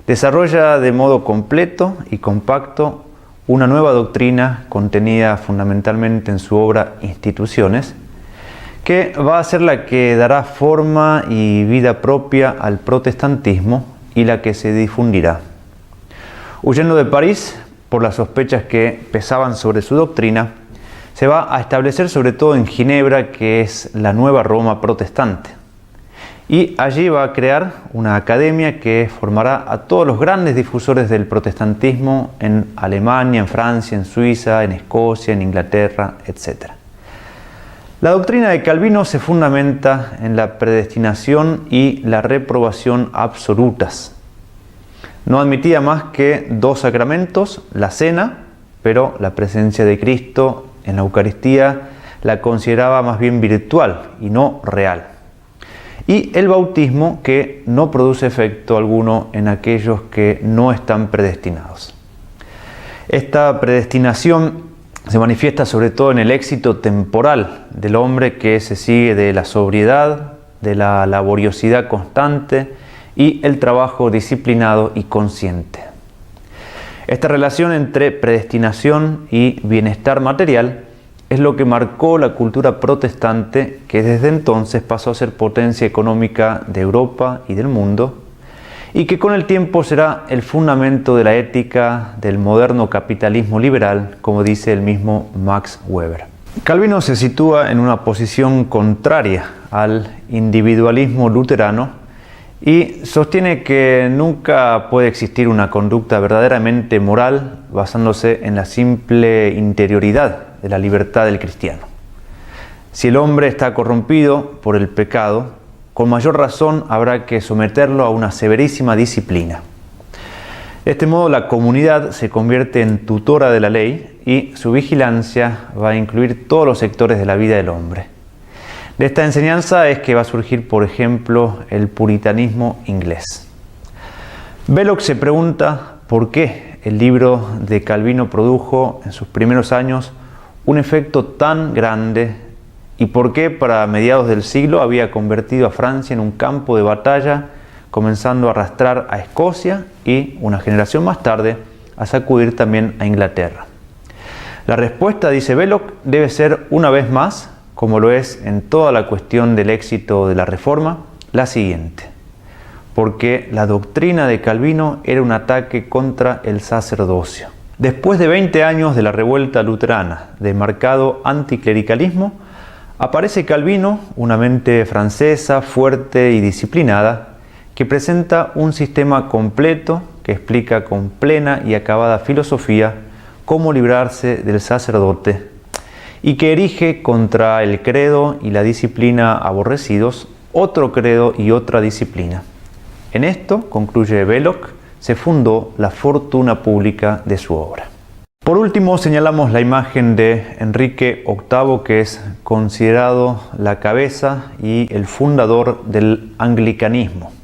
desarrolla de modo completo y compacto una nueva doctrina contenida fundamentalmente en su obra Instituciones, que va a ser la que dará forma y vida propia al protestantismo y la que se difundirá. Huyendo de París por las sospechas que pesaban sobre su doctrina, se va a establecer sobre todo en Ginebra, que es la nueva Roma protestante. Y allí va a crear una academia que formará a todos los grandes difusores del protestantismo en Alemania, en Francia, en Suiza, en Escocia, en Inglaterra, etc. La doctrina de Calvino se fundamenta en la predestinación y la reprobación absolutas. No admitía más que dos sacramentos, la cena, pero la presencia de Cristo en la Eucaristía la consideraba más bien virtual y no real. Y el bautismo, que no produce efecto alguno en aquellos que no están predestinados. Esta predestinación se manifiesta sobre todo en el éxito temporal del hombre, que se sigue de la sobriedad, de la laboriosidad constante y el trabajo disciplinado y consciente. Esta relación entre predestinación y bienestar material es lo que marcó la cultura protestante, que desde entonces pasó a ser potencia económica de Europa y del mundo, y que con el tiempo será el fundamento de la ética del moderno capitalismo liberal, como dice el mismo Max Weber. Calvino se sitúa en una posición contraria al individualismo luterano y sostiene que nunca puede existir una conducta verdaderamente moral basándose en la simple interioridad de la libertad del cristiano. Si el hombre está corrompido por el pecado, con mayor razón habrá que someterlo a una severísima disciplina. De este modo, la comunidad se convierte en tutora de la ley y su vigilancia va a incluir todos los sectores de la vida del hombre. De esta enseñanza es que va a surgir, por ejemplo, el puritanismo inglés. Belloc se pregunta por qué el libro de Calvino produjo en sus primeros años un efecto tan grande y por qué para mediados del siglo había convertido a Francia en un campo de batalla, comenzando a arrastrar a Escocia y, una generación más tarde, a sacudir también a Inglaterra. La respuesta, dice Belloc, debe ser una vez más, como lo es en toda la cuestión del éxito de la Reforma, la siguiente: porque la doctrina de Calvino era un ataque contra el sacerdocio. Después de 20 años de la revuelta luterana, de marcado anticlericalismo, aparece Calvino, una mente francesa, fuerte y disciplinada, que presenta un sistema completo que explica con plena y acabada filosofía cómo librarse del sacerdote y que erige contra el credo y la disciplina aborrecidos otro credo y otra disciplina. En esto, concluye Belloc, se fundó la fortuna pública de su obra. Por último, señalamos la imagen de Enrique VIII, que es considerado la cabeza y el fundador del anglicanismo.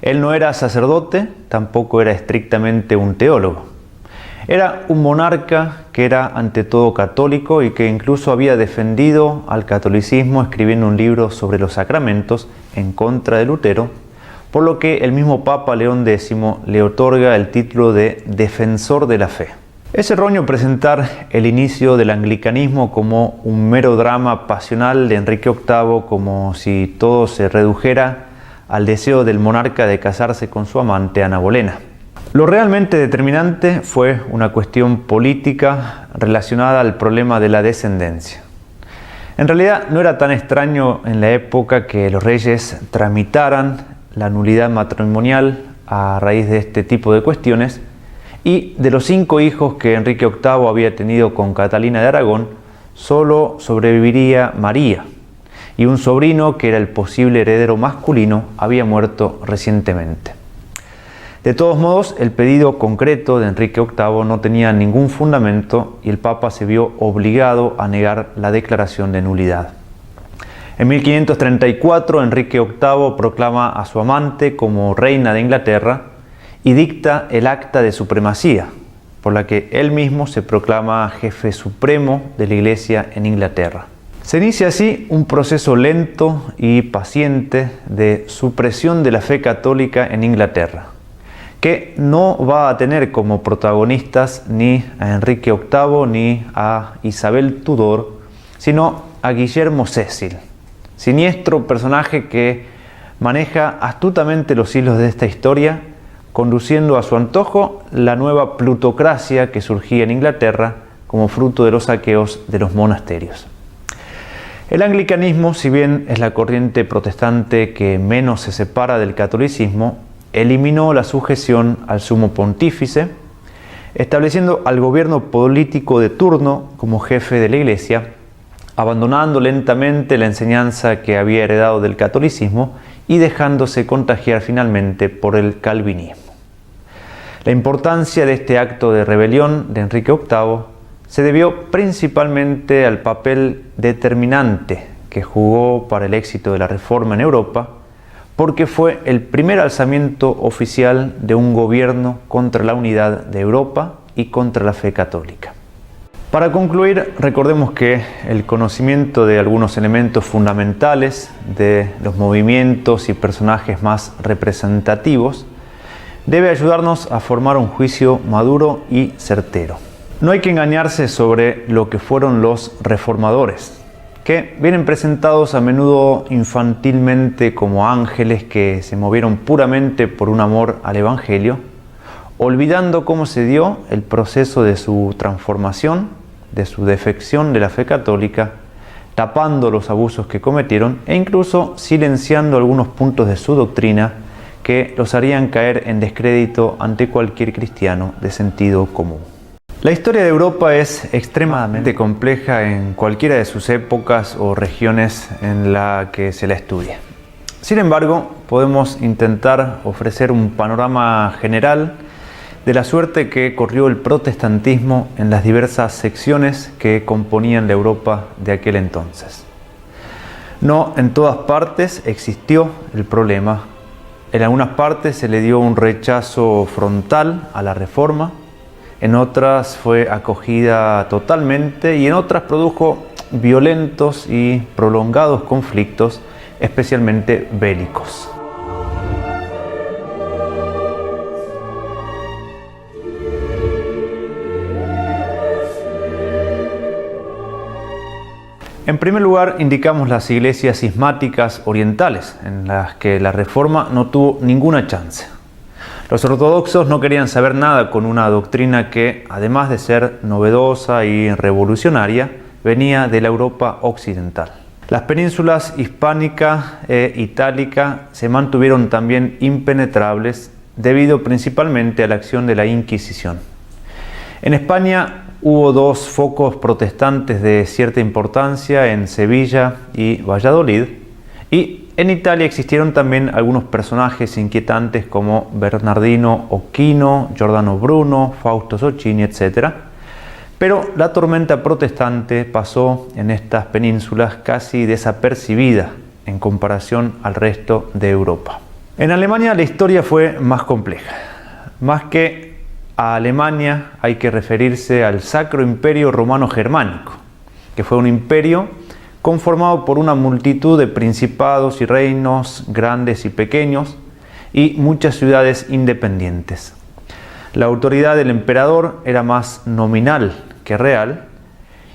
Él no era sacerdote, tampoco era estrictamente un teólogo. Era un monarca que era ante todo católico y que incluso había defendido al catolicismo escribiendo un libro sobre los sacramentos en contra de Lutero, por lo que el mismo Papa León X le otorga el título de defensor de la fe. Es erróneo presentar el inicio del anglicanismo como un mero drama pasional de Enrique VIII, como si todo se redujera al deseo del monarca de casarse con su amante Ana Bolena. Lo realmente determinante fue una cuestión política relacionada al problema de la descendencia. En realidad no era tan extraño en la época que los reyes tramitaran la nulidad matrimonial a raíz de este tipo de cuestiones, y de los 5 hijos que Enrique VIII había tenido con Catalina de Aragón, solo sobreviviría María, y un sobrino que era el posible heredero masculino había muerto recientemente. De todos modos, el pedido concreto de Enrique VIII no tenía ningún fundamento y el Papa se vio obligado a negar la declaración de nulidad. En 1534, Enrique VIII proclama a su amante como reina de Inglaterra y dicta el acta de supremacía, por la que él mismo se proclama jefe supremo de la Iglesia en Inglaterra. Se inicia así un proceso lento y paciente de supresión de la fe católica en Inglaterra, que no va a tener como protagonistas ni a Enrique VIII ni a Isabel Tudor, sino a Guillermo Cecil, siniestro personaje que maneja astutamente los hilos de esta historia, conduciendo a su antojo la nueva plutocracia que surgía en Inglaterra como fruto de los saqueos de los monasterios. El anglicanismo, si bien es la corriente protestante que menos se separa del catolicismo, eliminó la sujeción al sumo pontífice, estableciendo al gobierno político de turno como jefe de la Iglesia, abandonando lentamente la enseñanza que había heredado del catolicismo y dejándose contagiar finalmente por el calvinismo. La importancia de este acto de rebelión de Enrique VIII se debió principalmente al papel determinante que jugó para el éxito de la Reforma en Europa, porque fue el primer alzamiento oficial de un gobierno contra la unidad de Europa y contra la fe católica. Para concluir, recordemos que el conocimiento de algunos elementos fundamentales de los movimientos y personajes más representativos debe ayudarnos a formar un juicio maduro y certero. No hay que engañarse sobre lo que fueron los reformadores, que vienen presentados a menudo infantilmente como ángeles que se movieron puramente por un amor al Evangelio, olvidando cómo se dio el proceso de su transformación, de su defección de la fe católica, tapando los abusos que cometieron e incluso silenciando algunos puntos de su doctrina que los harían caer en descrédito ante cualquier cristiano de sentido común. La historia de Europa es extremadamente compleja en cualquiera de sus épocas o regiones en la que se la estudie. Sin embargo, podemos intentar ofrecer un panorama general de la suerte que corrió el protestantismo en las diversas secciones que componían la Europa de aquel entonces. No en todas partes existió el problema. En algunas partes se le dio un rechazo frontal a la Reforma, en otras fue acogida totalmente y en otras produjo violentos y prolongados conflictos, especialmente bélicos. En primer lugar, indicamos las iglesias cismáticas orientales, en las que la Reforma no tuvo ninguna chance. Los ortodoxos no querían saber nada con una doctrina que, además de ser novedosa y revolucionaria, venía de la Europa occidental. Las penínsulas hispánica e itálica se mantuvieron también impenetrables debido principalmente a la acción de la Inquisición. En España hubo dos focos protestantes de cierta importancia en Sevilla y Valladolid, y en Italia existieron también algunos personajes inquietantes como Bernardino Occhino, Giordano Bruno, Fausto Socini, etc. Pero la tormenta protestante pasó en estas penínsulas casi desapercibida en comparación al resto de Europa. En Alemania la historia fue más compleja. Más que a Alemania hay que referirse al Sacro Imperio Romano Germánico, que fue un imperio conformado por una multitud de principados y reinos grandes y pequeños y muchas ciudades independientes. La autoridad del emperador era más nominal que real,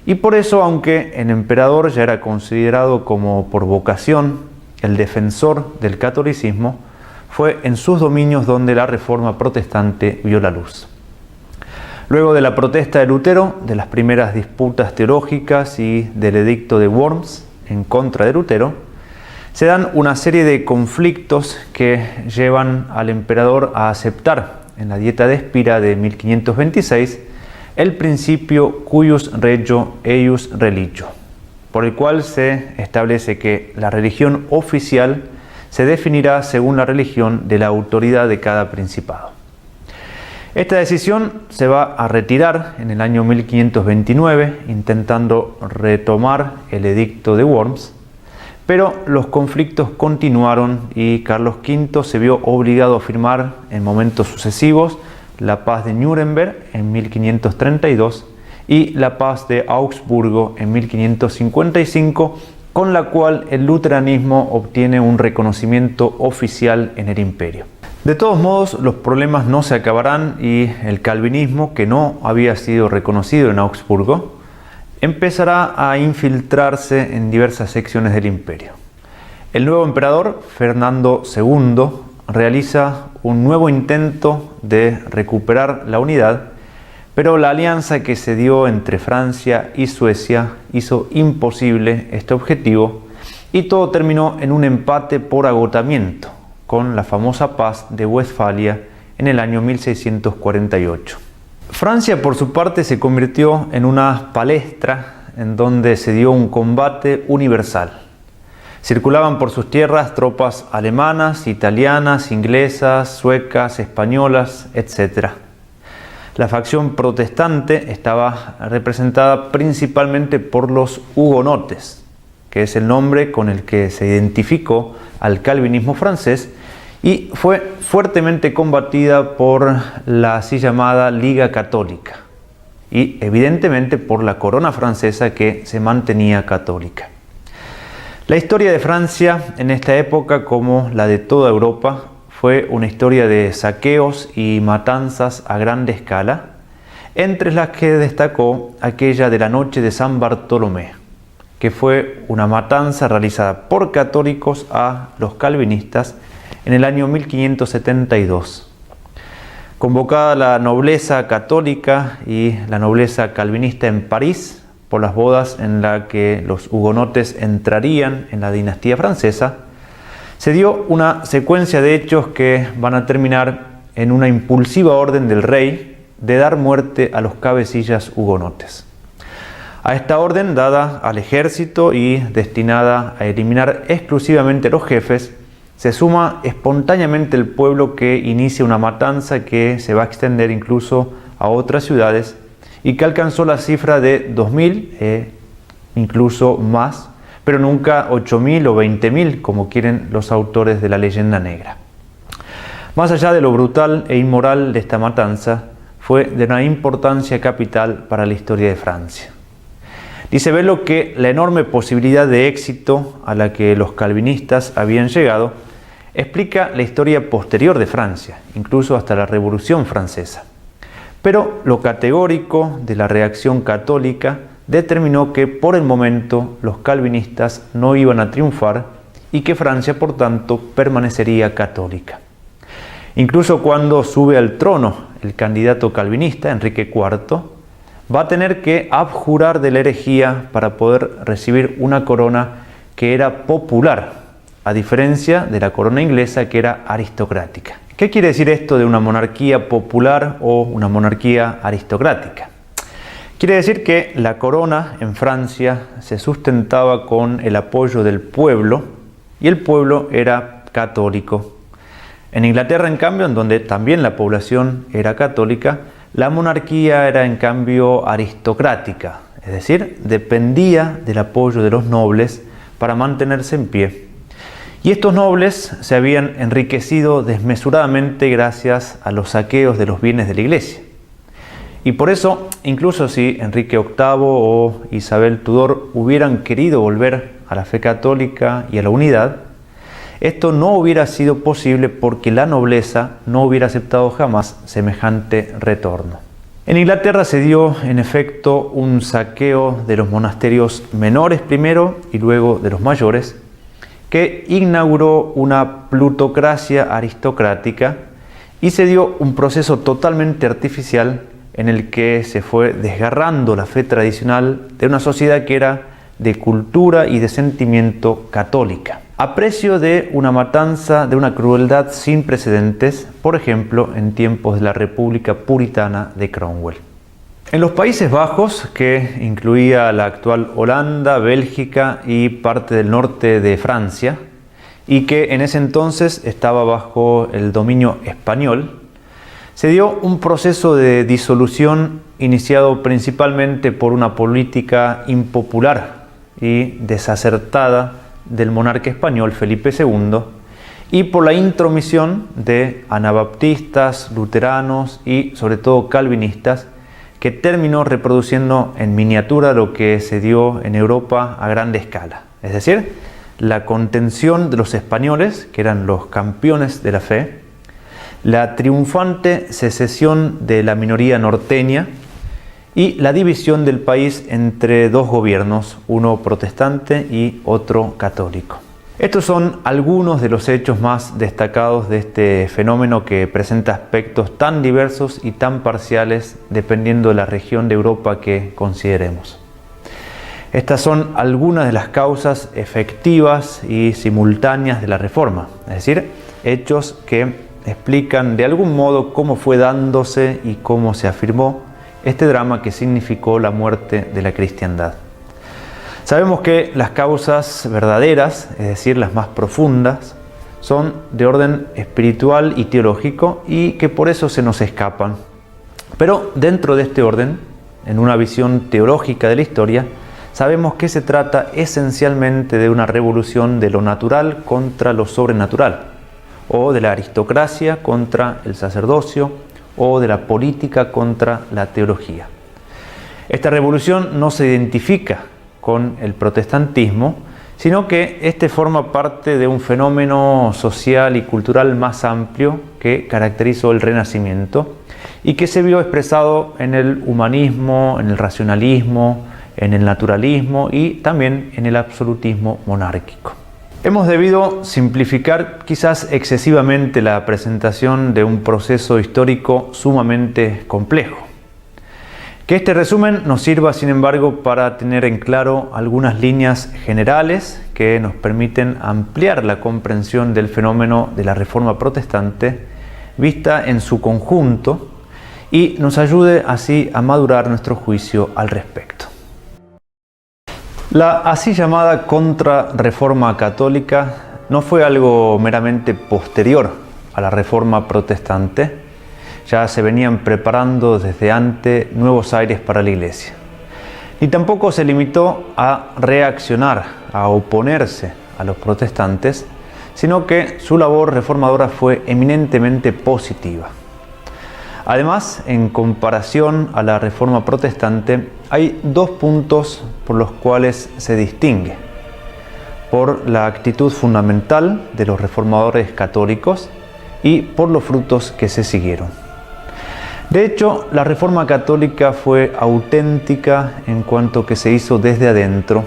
y por eso, aunque el emperador ya era considerado como por vocación el defensor del catolicismo, fue en sus dominios donde la reforma protestante vio la luz. Luego de la protesta de Lutero, de las primeras disputas teológicas y del edicto de Worms en contra de Lutero, se dan una serie de conflictos que llevan al emperador a aceptar en la Dieta de Spira de 1526 el principio cuius regio eius religio, por el cual se establece que la religión oficial se definirá según la religión de la autoridad de cada principado. Esta decisión se va a retirar en el año 1529, intentando retomar el edicto de Worms, pero los conflictos continuaron y Carlos V se vio obligado a firmar en momentos sucesivos la paz de Nuremberg en 1532 y la paz de Augsburgo en 1555, con la cual el luteranismo obtiene un reconocimiento oficial en el imperio. De todos modos, los problemas no se acabarán y el calvinismo, que no había sido reconocido en Augsburgo, empezará a infiltrarse en diversas secciones del imperio. El nuevo emperador, Fernando II, realiza un nuevo intento de recuperar la unidad, pero la alianza que se dio entre Francia y Suecia hizo imposible este objetivo y todo terminó en un empate por agotamiento, con la famosa paz de Westfalia en el año 1648. Francia, por su parte, se convirtió en una palestra en donde se dio un combate universal. Circulaban por sus tierras tropas alemanas, italianas, inglesas, suecas, españolas, etc. La facción protestante estaba representada principalmente por los hugonotes, que es el nombre con el que se identificó al calvinismo francés, y fue fuertemente combatida por la así llamada Liga Católica y evidentemente por la corona francesa, que se mantenía católica. La historia de Francia en esta época, como la de toda Europa, fue una historia de saqueos y matanzas a gran escala, entre las que destacó aquella de la noche de San Bartolomé, que fue una matanza realizada por católicos a los calvinistas en el año 1572. Convocada la nobleza católica y la nobleza calvinista en París por las bodas en las que los hugonotes entrarían en la dinastía francesa, se dio una secuencia de hechos que van a terminar en una impulsiva orden del rey de dar muerte a los cabecillas hugonotes. A esta orden, dada al ejército y destinada a eliminar exclusivamente a los jefes, se suma espontáneamente el pueblo, que inicia una matanza que se va a extender incluso a otras ciudades y que alcanzó la cifra de 2.000, incluso más, pero nunca 8.000 o 20.000 como quieren los autores de la leyenda negra. Más allá de lo brutal e inmoral de esta matanza, fue de una importancia capital para la historia de Francia. Dice Bello que la enorme posibilidad de éxito a la que los calvinistas habían llegado explica la historia posterior de Francia, incluso hasta la Revolución Francesa. Pero lo categórico de la reacción católica determinó que por el momento los calvinistas no iban a triunfar y que Francia, por tanto, permanecería católica. Incluso cuando sube al trono el candidato calvinista, Enrique IV, va a tener que abjurar de la herejía para poder recibir una corona que era popular, a diferencia de la corona inglesa que era aristocrática. ¿Qué quiere decir esto de una monarquía popular o una monarquía aristocrática? Quiere decir que la corona en Francia se sustentaba con el apoyo del pueblo y el pueblo era católico. En Inglaterra, en cambio, en donde también la población era católica, la monarquía era en cambio aristocrática, es decir, dependía del apoyo de los nobles para mantenerse en pie. Y estos nobles se habían enriquecido desmesuradamente gracias a los saqueos de los bienes de la Iglesia. Y por eso, incluso si Enrique VIII o Isabel Tudor hubieran querido volver a la fe católica y a la unidad, esto no hubiera sido posible porque la nobleza no hubiera aceptado jamás semejante retorno. En Inglaterra se dio, en efecto, un saqueo de los monasterios menores primero y luego de los mayores, que inauguró una plutocracia aristocrática y se dio un proceso totalmente artificial en el que se fue desgarrando la fe tradicional de una sociedad que era de cultura y de sentimiento católica, a precio de una matanza, de una crueldad sin precedentes, por ejemplo, en tiempos de la República Puritana de Cromwell. En los Países Bajos, que incluía la actual Holanda, Bélgica y parte del norte de Francia, y que en ese entonces estaba bajo el dominio español, se dio un proceso de disolución iniciado principalmente por una política impopular y desacertada del monarca español Felipe II y por la intromisión de anabaptistas, luteranos y sobre todo calvinistas, que terminó reproduciendo en miniatura lo que se dio en Europa a grande escala, es decir, la contención de los españoles, que eran los campeones de la fe, la triunfante secesión de la minoría norteña y la división del país entre dos gobiernos, uno protestante y otro católico. Estos son algunos de los hechos más destacados de este fenómeno que presenta aspectos tan diversos y tan parciales dependiendo de la región de Europa que consideremos. Estas son algunas de las causas efectivas y simultáneas de la Reforma, es decir, hechos que explican de algún modo cómo fue dándose y cómo se afirmó este drama que significó la muerte de la cristiandad. Sabemos que las causas verdaderas, es decir, las más profundas, son de orden espiritual y teológico y que por eso se nos escapan. Pero dentro de este orden, en una visión teológica de la historia, sabemos que se trata esencialmente de una revolución de lo natural contra lo sobrenatural, o de la aristocracia contra el sacerdocio, o de la política contra la teología. Esta revolución no se identifica con el protestantismo, sino que este forma parte de un fenómeno social y cultural más amplio que caracterizó el Renacimiento y que se vio expresado en el humanismo, en el racionalismo, en el naturalismo y también en el absolutismo monárquico. Hemos debido simplificar quizás excesivamente la presentación de un proceso histórico sumamente complejo. Que este resumen nos sirva, sin embargo, para tener en claro algunas líneas generales que nos permiten ampliar la comprensión del fenómeno de la Reforma Protestante vista en su conjunto y nos ayude así a madurar nuestro juicio al respecto. La así llamada Contrarreforma Católica no fue algo meramente posterior a la Reforma Protestante. Ya se venían preparando desde antes nuevos aires para la Iglesia. Ni tampoco se limitó a reaccionar, a oponerse a los protestantes, sino que su labor reformadora fue eminentemente positiva. Además, en comparación a la Reforma Protestante, hay dos puntos por los cuales se distingue: por la actitud fundamental de los reformadores católicos y por los frutos que se siguieron. De hecho, la Reforma Católica fue auténtica en cuanto que se hizo desde adentro,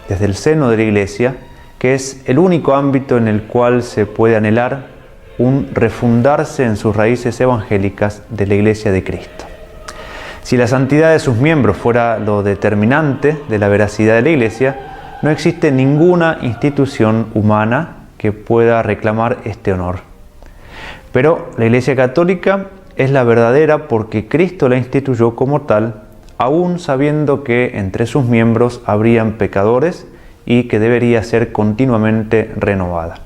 desde el seno de la Iglesia, que es el único ámbito en el cual se puede anhelar un refundarse en sus raíces evangélicas de la Iglesia de Cristo. Si la santidad de sus miembros fuera lo determinante de la veracidad de la Iglesia, no existe ninguna institución humana que pueda reclamar este honor. Pero la Iglesia Católica es la verdadera porque Cristo la instituyó como tal, aún sabiendo que entre sus miembros habrían pecadores y que debería ser continuamente renovada.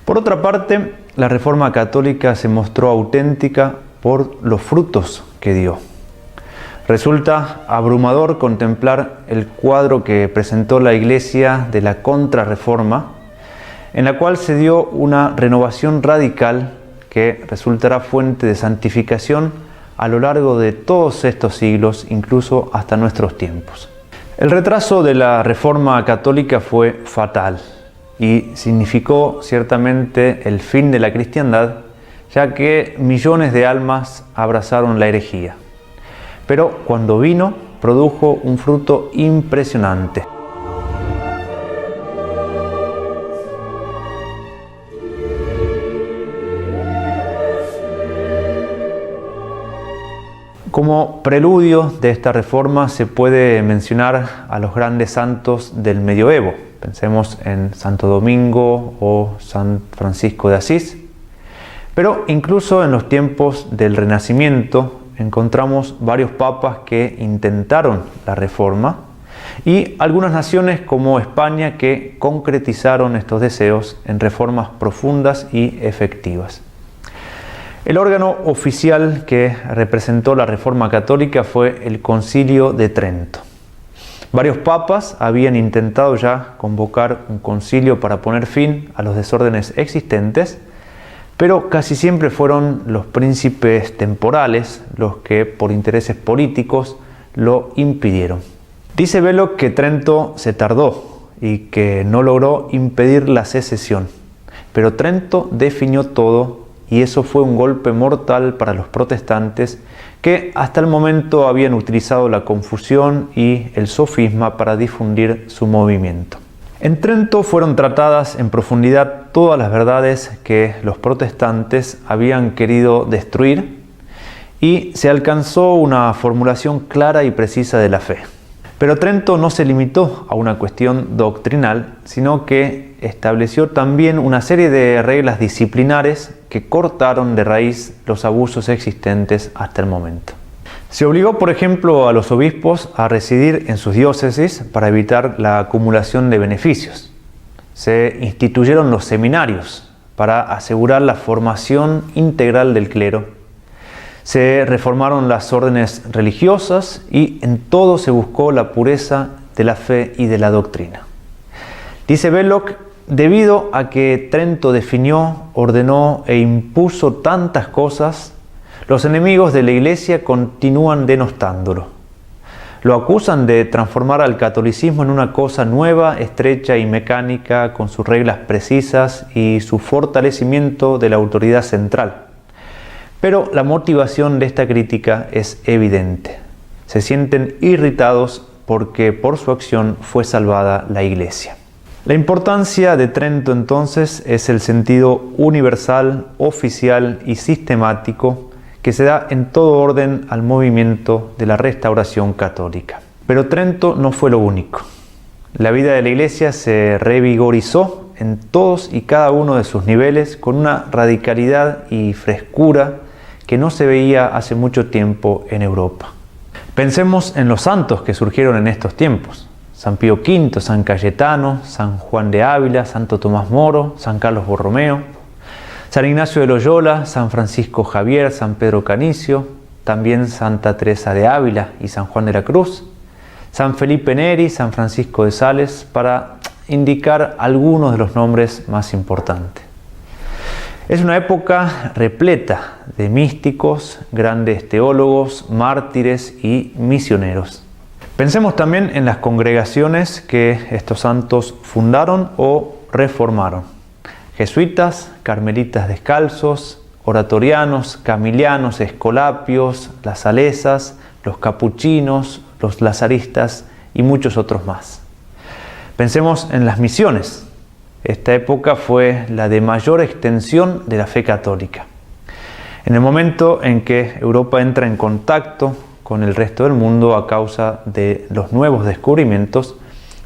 Por otra parte, la Reforma Católica se mostró auténtica por los frutos que dio. Resulta abrumador contemplar el cuadro que presentó la Iglesia de la Contrarreforma, en la cual se dio una renovación radical que resultará fuente de santificación a lo largo de todos estos siglos, incluso hasta nuestros tiempos. El retraso de la Reforma Católica fue fatal y significó ciertamente el fin de la cristiandad, ya que millones de almas abrazaron la herejía. Pero cuando vino, produjo un fruto impresionante. Como preludio de esta reforma se puede mencionar a los grandes santos del medioevo. Pensemos en Santo Domingo o San Francisco de Asís. Pero incluso en los tiempos del Renacimiento encontramos varios papas que intentaron la reforma y algunas naciones como España que concretizaron estos deseos en reformas profundas y efectivas. El órgano oficial que representó la Reforma Católica fue el Concilio de Trento. Varios papas habían intentado ya convocar un concilio para poner fin a los desórdenes existentes, pero casi siempre fueron los príncipes temporales los que, por intereses políticos, lo impidieron. Dice Belloc que Trento se tardó y que no logró impedir la secesión, pero Trento definió todo. Y eso fue un golpe mortal para los protestantes que hasta el momento habían utilizado la confusión y el sofisma para difundir su movimiento. En Trento fueron tratadas en profundidad todas las verdades que los protestantes habían querido destruir y se alcanzó una formulación clara y precisa de la fe. Pero Trento no se limitó a una cuestión doctrinal, sino que estableció también una serie de reglas disciplinares que cortaron de raíz los abusos existentes hasta el momento. Se obligó, por ejemplo, a los obispos a residir en sus diócesis para evitar la acumulación de beneficios. Se instituyeron los seminarios para asegurar la formación integral del clero. Se reformaron las órdenes religiosas y en todo se buscó la pureza de la fe y de la doctrina. Dice Belloc, debido a que Trento definió, ordenó e impuso tantas cosas, los enemigos de la Iglesia continúan denostándolo. Lo acusan de transformar al catolicismo en una cosa nueva, estrecha y mecánica, con sus reglas precisas y su fortalecimiento de la autoridad central. Pero la motivación de esta crítica es evidente. Se sienten irritados porque por su acción fue salvada la Iglesia. La importancia de Trento entonces es el sentido universal, oficial y sistemático que se da en todo orden al movimiento de la restauración católica. Pero Trento no fue lo único. La vida de la Iglesia se revigorizó en todos y cada uno de sus niveles con una radicalidad y frescura que no se veía hace mucho tiempo en Europa. Pensemos en los santos que surgieron en estos tiempos. San Pío V, San Cayetano, San Juan de Ávila, Santo Tomás Moro, San Carlos Borromeo, San Ignacio de Loyola, San Francisco Javier, San Pedro Canicio, también Santa Teresa de Ávila y San Juan de la Cruz, San Felipe Neri, San Francisco de Sales, para indicar algunos de los nombres más importantes. Es una época repleta de místicos, grandes teólogos, mártires y misioneros. Pensemos también en las congregaciones que estos santos fundaron o reformaron. Jesuitas, carmelitas descalzos, oratorianos, camilianos, escolapios, las salesas, los capuchinos, los lazaristas y muchos otros más. Pensemos en las misiones. Esta época fue la de mayor extensión de la fe católica. En el momento en que Europa entra en contacto con el resto del mundo a causa de los nuevos descubrimientos,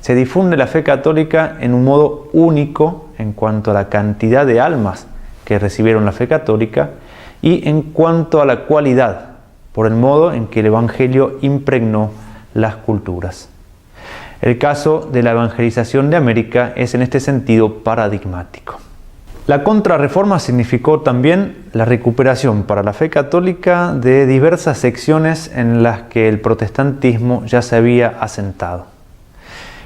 Se difunde la fe católica en un modo único en cuanto a la cantidad de almas que recibieron la fe católica y en cuanto a la cualidad, por el modo en que el Evangelio impregnó las culturas. El caso de la evangelización de América es en este sentido paradigmático. La Contrarreforma significó también la recuperación para la fe católica de diversas secciones en las que el protestantismo ya se había asentado.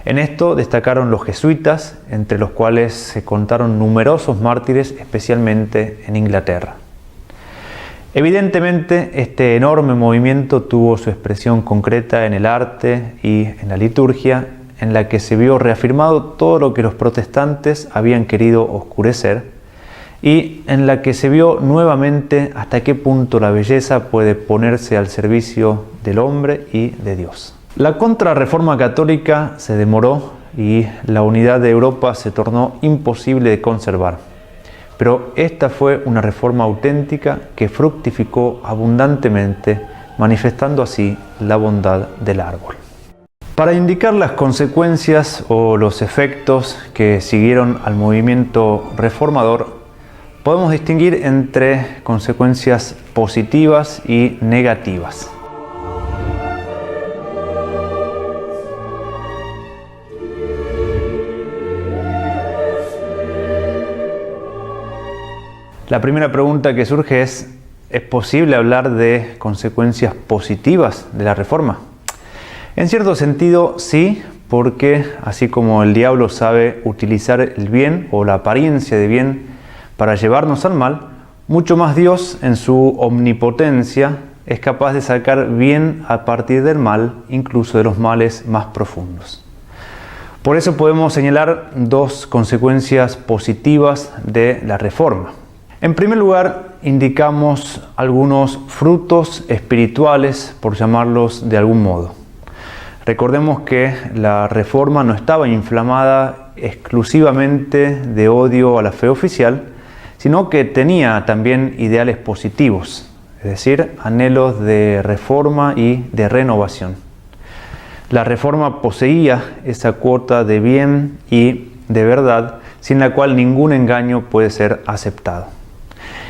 En esto destacaron los jesuitas, entre los cuales se contaron numerosos mártires, especialmente en Inglaterra. Evidentemente, este enorme movimiento tuvo su expresión concreta en el arte y en la liturgia, en la que se vio reafirmado todo lo que los protestantes habían querido oscurecer y en la que se vio nuevamente hasta qué punto la belleza puede ponerse al servicio del hombre y de Dios. La Contrarreforma católica se demoró y la unidad de Europa se tornó imposible de conservar. Pero esta fue una reforma auténtica que fructificó abundantemente, manifestando así la bondad del árbol. Para indicar las consecuencias o los efectos que siguieron al movimiento reformador, podemos distinguir entre consecuencias positivas y negativas. La primera pregunta que surge ¿es posible hablar de consecuencias positivas de la reforma? En cierto sentido, sí, porque así como el diablo sabe utilizar el bien o la apariencia de bien para llevarnos al mal, mucho más Dios, en su omnipotencia, es capaz de sacar bien a partir del mal, incluso de los males más profundos. Por eso podemos señalar dos consecuencias positivas de la reforma. En primer lugar, indicamos algunos frutos espirituales, por llamarlos de algún modo. Recordemos que la reforma no estaba inflamada exclusivamente de odio a la fe oficial, sino que tenía también ideales positivos, es decir, anhelos de reforma y de renovación. La reforma poseía esa cuota de bien y de verdad, sin la cual ningún engaño puede ser aceptado.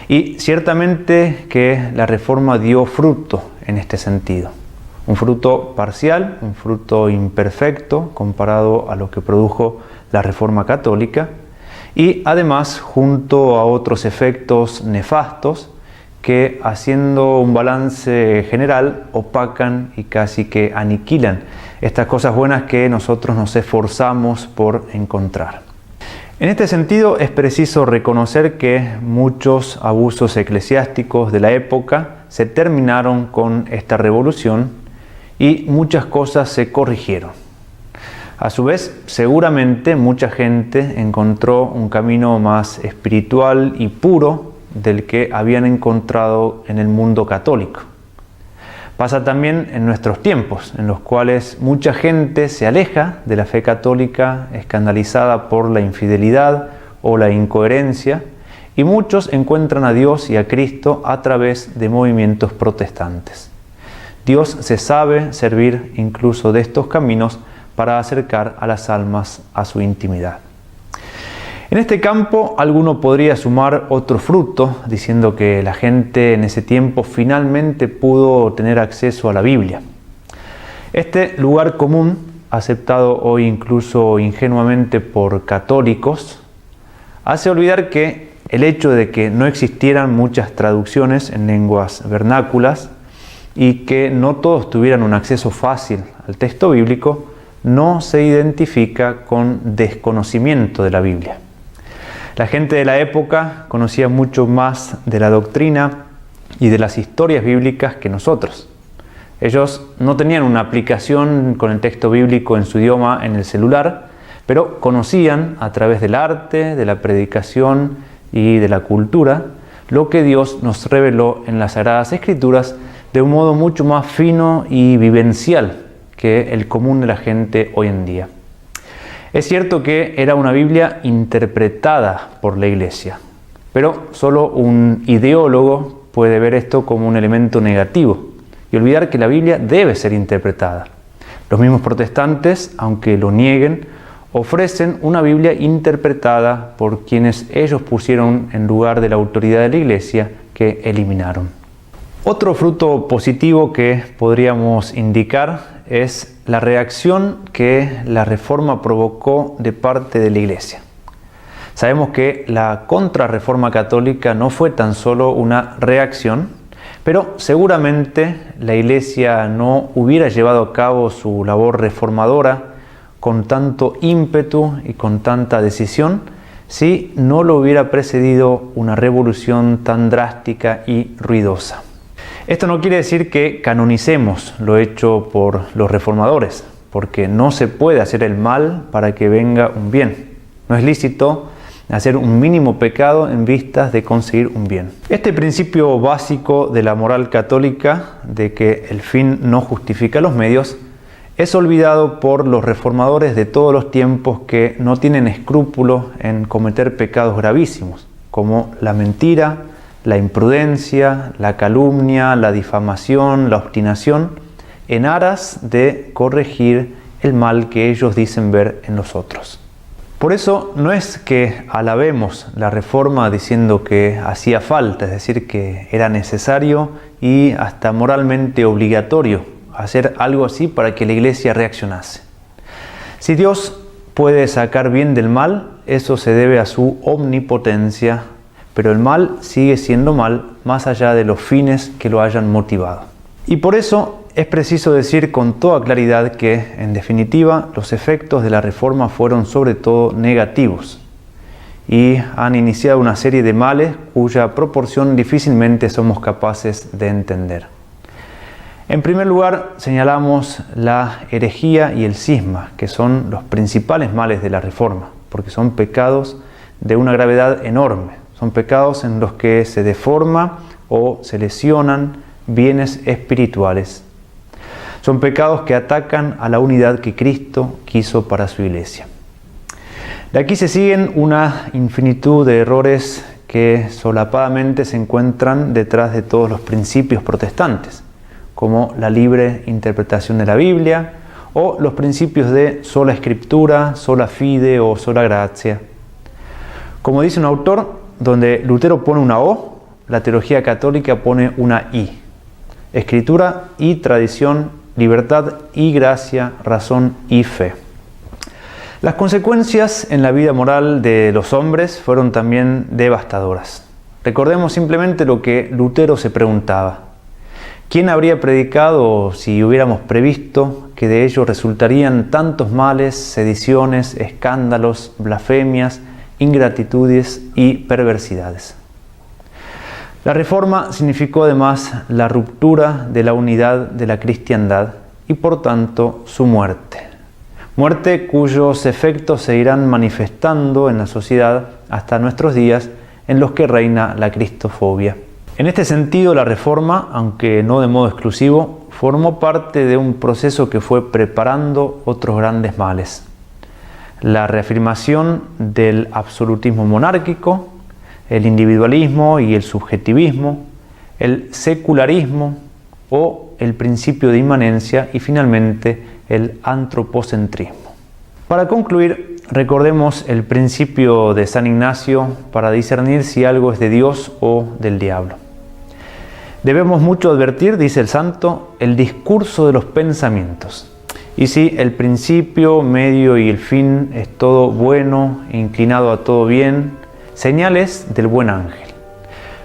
Y ciertamente que la reforma dio fruto en este sentido. Un fruto parcial, un fruto imperfecto comparado a lo que produjo la reforma católica y además junto a otros efectos nefastos que, haciendo un balance general, opacan y casi que aniquilan estas cosas buenas que nosotros nos esforzamos por encontrar. En este sentido, es preciso reconocer que muchos abusos eclesiásticos de la época se terminaron con esta revolución y muchas cosas se corrigieron. A su vez, seguramente mucha gente encontró un camino más espiritual y puro del que habían encontrado en el mundo católico. Pasa también en nuestros tiempos, en los cuales mucha gente se aleja de la fe católica escandalizada por la infidelidad o la incoherencia, y muchos encuentran a Dios y a Cristo a través de movimientos protestantes. Dios se sabe servir incluso de estos caminos para acercar a las almas a su intimidad. En este campo, alguno podría sumar otro fruto, diciendo que la gente en ese tiempo finalmente pudo tener acceso a la Biblia. Este lugar común, aceptado hoy incluso ingenuamente por católicos, hace olvidar que el hecho de que no existieran muchas traducciones en lenguas vernáculas y que no todos tuvieran un acceso fácil al texto bíblico, no se identifica con desconocimiento de la Biblia. La gente de la época conocía mucho más de la doctrina y de las historias bíblicas que nosotros. Ellos no tenían una aplicación con el texto bíblico en su idioma en el celular, pero conocían a través del arte, de la predicación y de la cultura lo que Dios nos reveló en las Sagradas Escrituras de un modo mucho más fino y vivencial que el común de la gente hoy en día. Es cierto que era una Biblia interpretada por la Iglesia, pero solo un ideólogo puede ver esto como un elemento negativo y olvidar que la Biblia debe ser interpretada. Los mismos protestantes, aunque lo nieguen, ofrecen una Biblia interpretada por quienes ellos pusieron en lugar de la autoridad de la Iglesia que eliminaron. Otro fruto positivo que podríamos indicar es la reacción que la Reforma provocó de parte de la Iglesia. Sabemos que la Contrarreforma católica no fue tan solo una reacción, pero seguramente la Iglesia no hubiera llevado a cabo su labor reformadora con tanto ímpetu y con tanta decisión si no lo hubiera precedido una revolución tan drástica y ruidosa. Esto no quiere decir que canonicemos lo hecho por los reformadores, porque no se puede hacer el mal para que venga un bien. No es lícito hacer un mínimo pecado en vistas de conseguir un bien. Este principio básico de la moral católica, de que el fin no justifica los medios, es olvidado por los reformadores de todos los tiempos que no tienen escrúpulos en cometer pecados gravísimos, como la mentira, la imprudencia, la calumnia, la difamación, la obstinación, en aras de corregir el mal que ellos dicen ver en los otros. Por eso no es que alabemos la Reforma diciendo que hacía falta, es decir, que era necesario y hasta moralmente obligatorio hacer algo así para que la Iglesia reaccionase. Si Dios puede sacar bien del mal, eso se debe a su omnipotencia, pero el mal sigue siendo mal más allá de los fines que lo hayan motivado. Y por eso es preciso decir con toda claridad que, en definitiva, los efectos de la Reforma fueron sobre todo negativos y han iniciado una serie de males cuya proporción difícilmente somos capaces de entender. En primer lugar, señalamos la herejía y el cisma, que son los principales males de la Reforma, porque son pecados de una gravedad enorme. Son pecados en los que se deforma o se lesionan bienes espirituales. Son pecados que atacan a la unidad que Cristo quiso para su Iglesia. De aquí se siguen una infinitud de errores que solapadamente se encuentran detrás de todos los principios protestantes, como la libre interpretación de la Biblia o los principios de sola escritura, sola fide o sola gratia. Como dice un autor, donde Lutero pone una O, la teología católica pone una I. Escritura y tradición, libertad y gracia, razón y fe. Las consecuencias en la vida moral de los hombres fueron también devastadoras. Recordemos simplemente lo que Lutero se preguntaba. ¿Quién habría predicado si hubiéramos previsto que de ello resultarían tantos males, sediciones, escándalos, blasfemias, ingratitudes y perversidades? La Reforma significó además la ruptura de la unidad de la cristiandad y por tanto su muerte. Muerte cuyos efectos se irán manifestando en la sociedad hasta nuestros días, en los que reina la cristofobia. En este sentido, la Reforma, aunque no de modo exclusivo, formó parte de un proceso que fue preparando otros grandes males. La reafirmación del absolutismo monárquico, el individualismo y el subjetivismo, el secularismo o el principio de inmanencia y finalmente el antropocentrismo. Para concluir, recordemos el principio de San Ignacio para discernir si algo es de Dios o del diablo. Debemos mucho advertir, dice el santo, el discurso de los pensamientos. Y si el principio, medio y el fin es todo bueno, inclinado a todo bien, señales del buen ángel.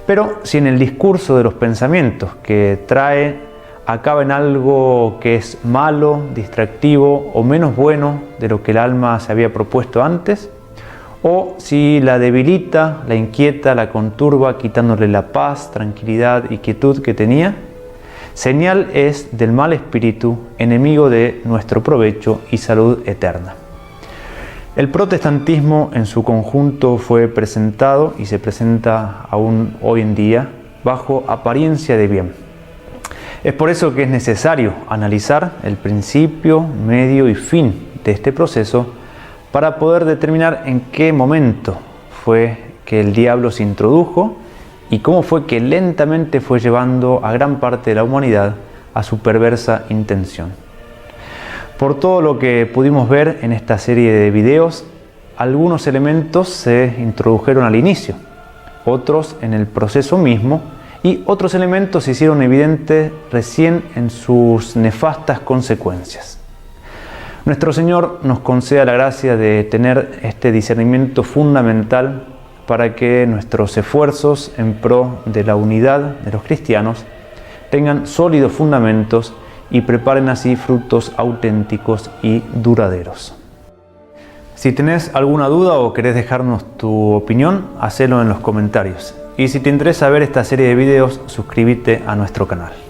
Pero si en el discurso de los pensamientos que trae acaba en algo que es malo, distractivo o menos bueno de lo que el alma se había propuesto antes, o si la debilita, la inquieta, la conturba, quitándole la paz, tranquilidad y quietud que tenía, señal es del mal espíritu, enemigo de nuestro provecho y salud eterna. El protestantismo en su conjunto fue presentado y se presenta aún hoy en día bajo apariencia de bien. Es por eso que es necesario analizar el principio, medio y fin de este proceso para poder determinar en qué momento fue que el diablo se introdujo y cómo fue que lentamente fue llevando a gran parte de la humanidad a su perversa intención. Por todo lo que pudimos ver en esta serie de videos, algunos elementos se introdujeron al inicio, otros en el proceso mismo y otros elementos se hicieron evidentes recién en sus nefastas consecuencias. Nuestro Señor nos conceda la gracia de tener este discernimiento fundamental para que nuestros esfuerzos en pro de la unidad de los cristianos tengan sólidos fundamentos y preparen así frutos auténticos y duraderos. Si tenés alguna duda o querés dejarnos tu opinión, hacelo en los comentarios. Y si te interesa ver esta serie de videos, suscríbete a nuestro canal.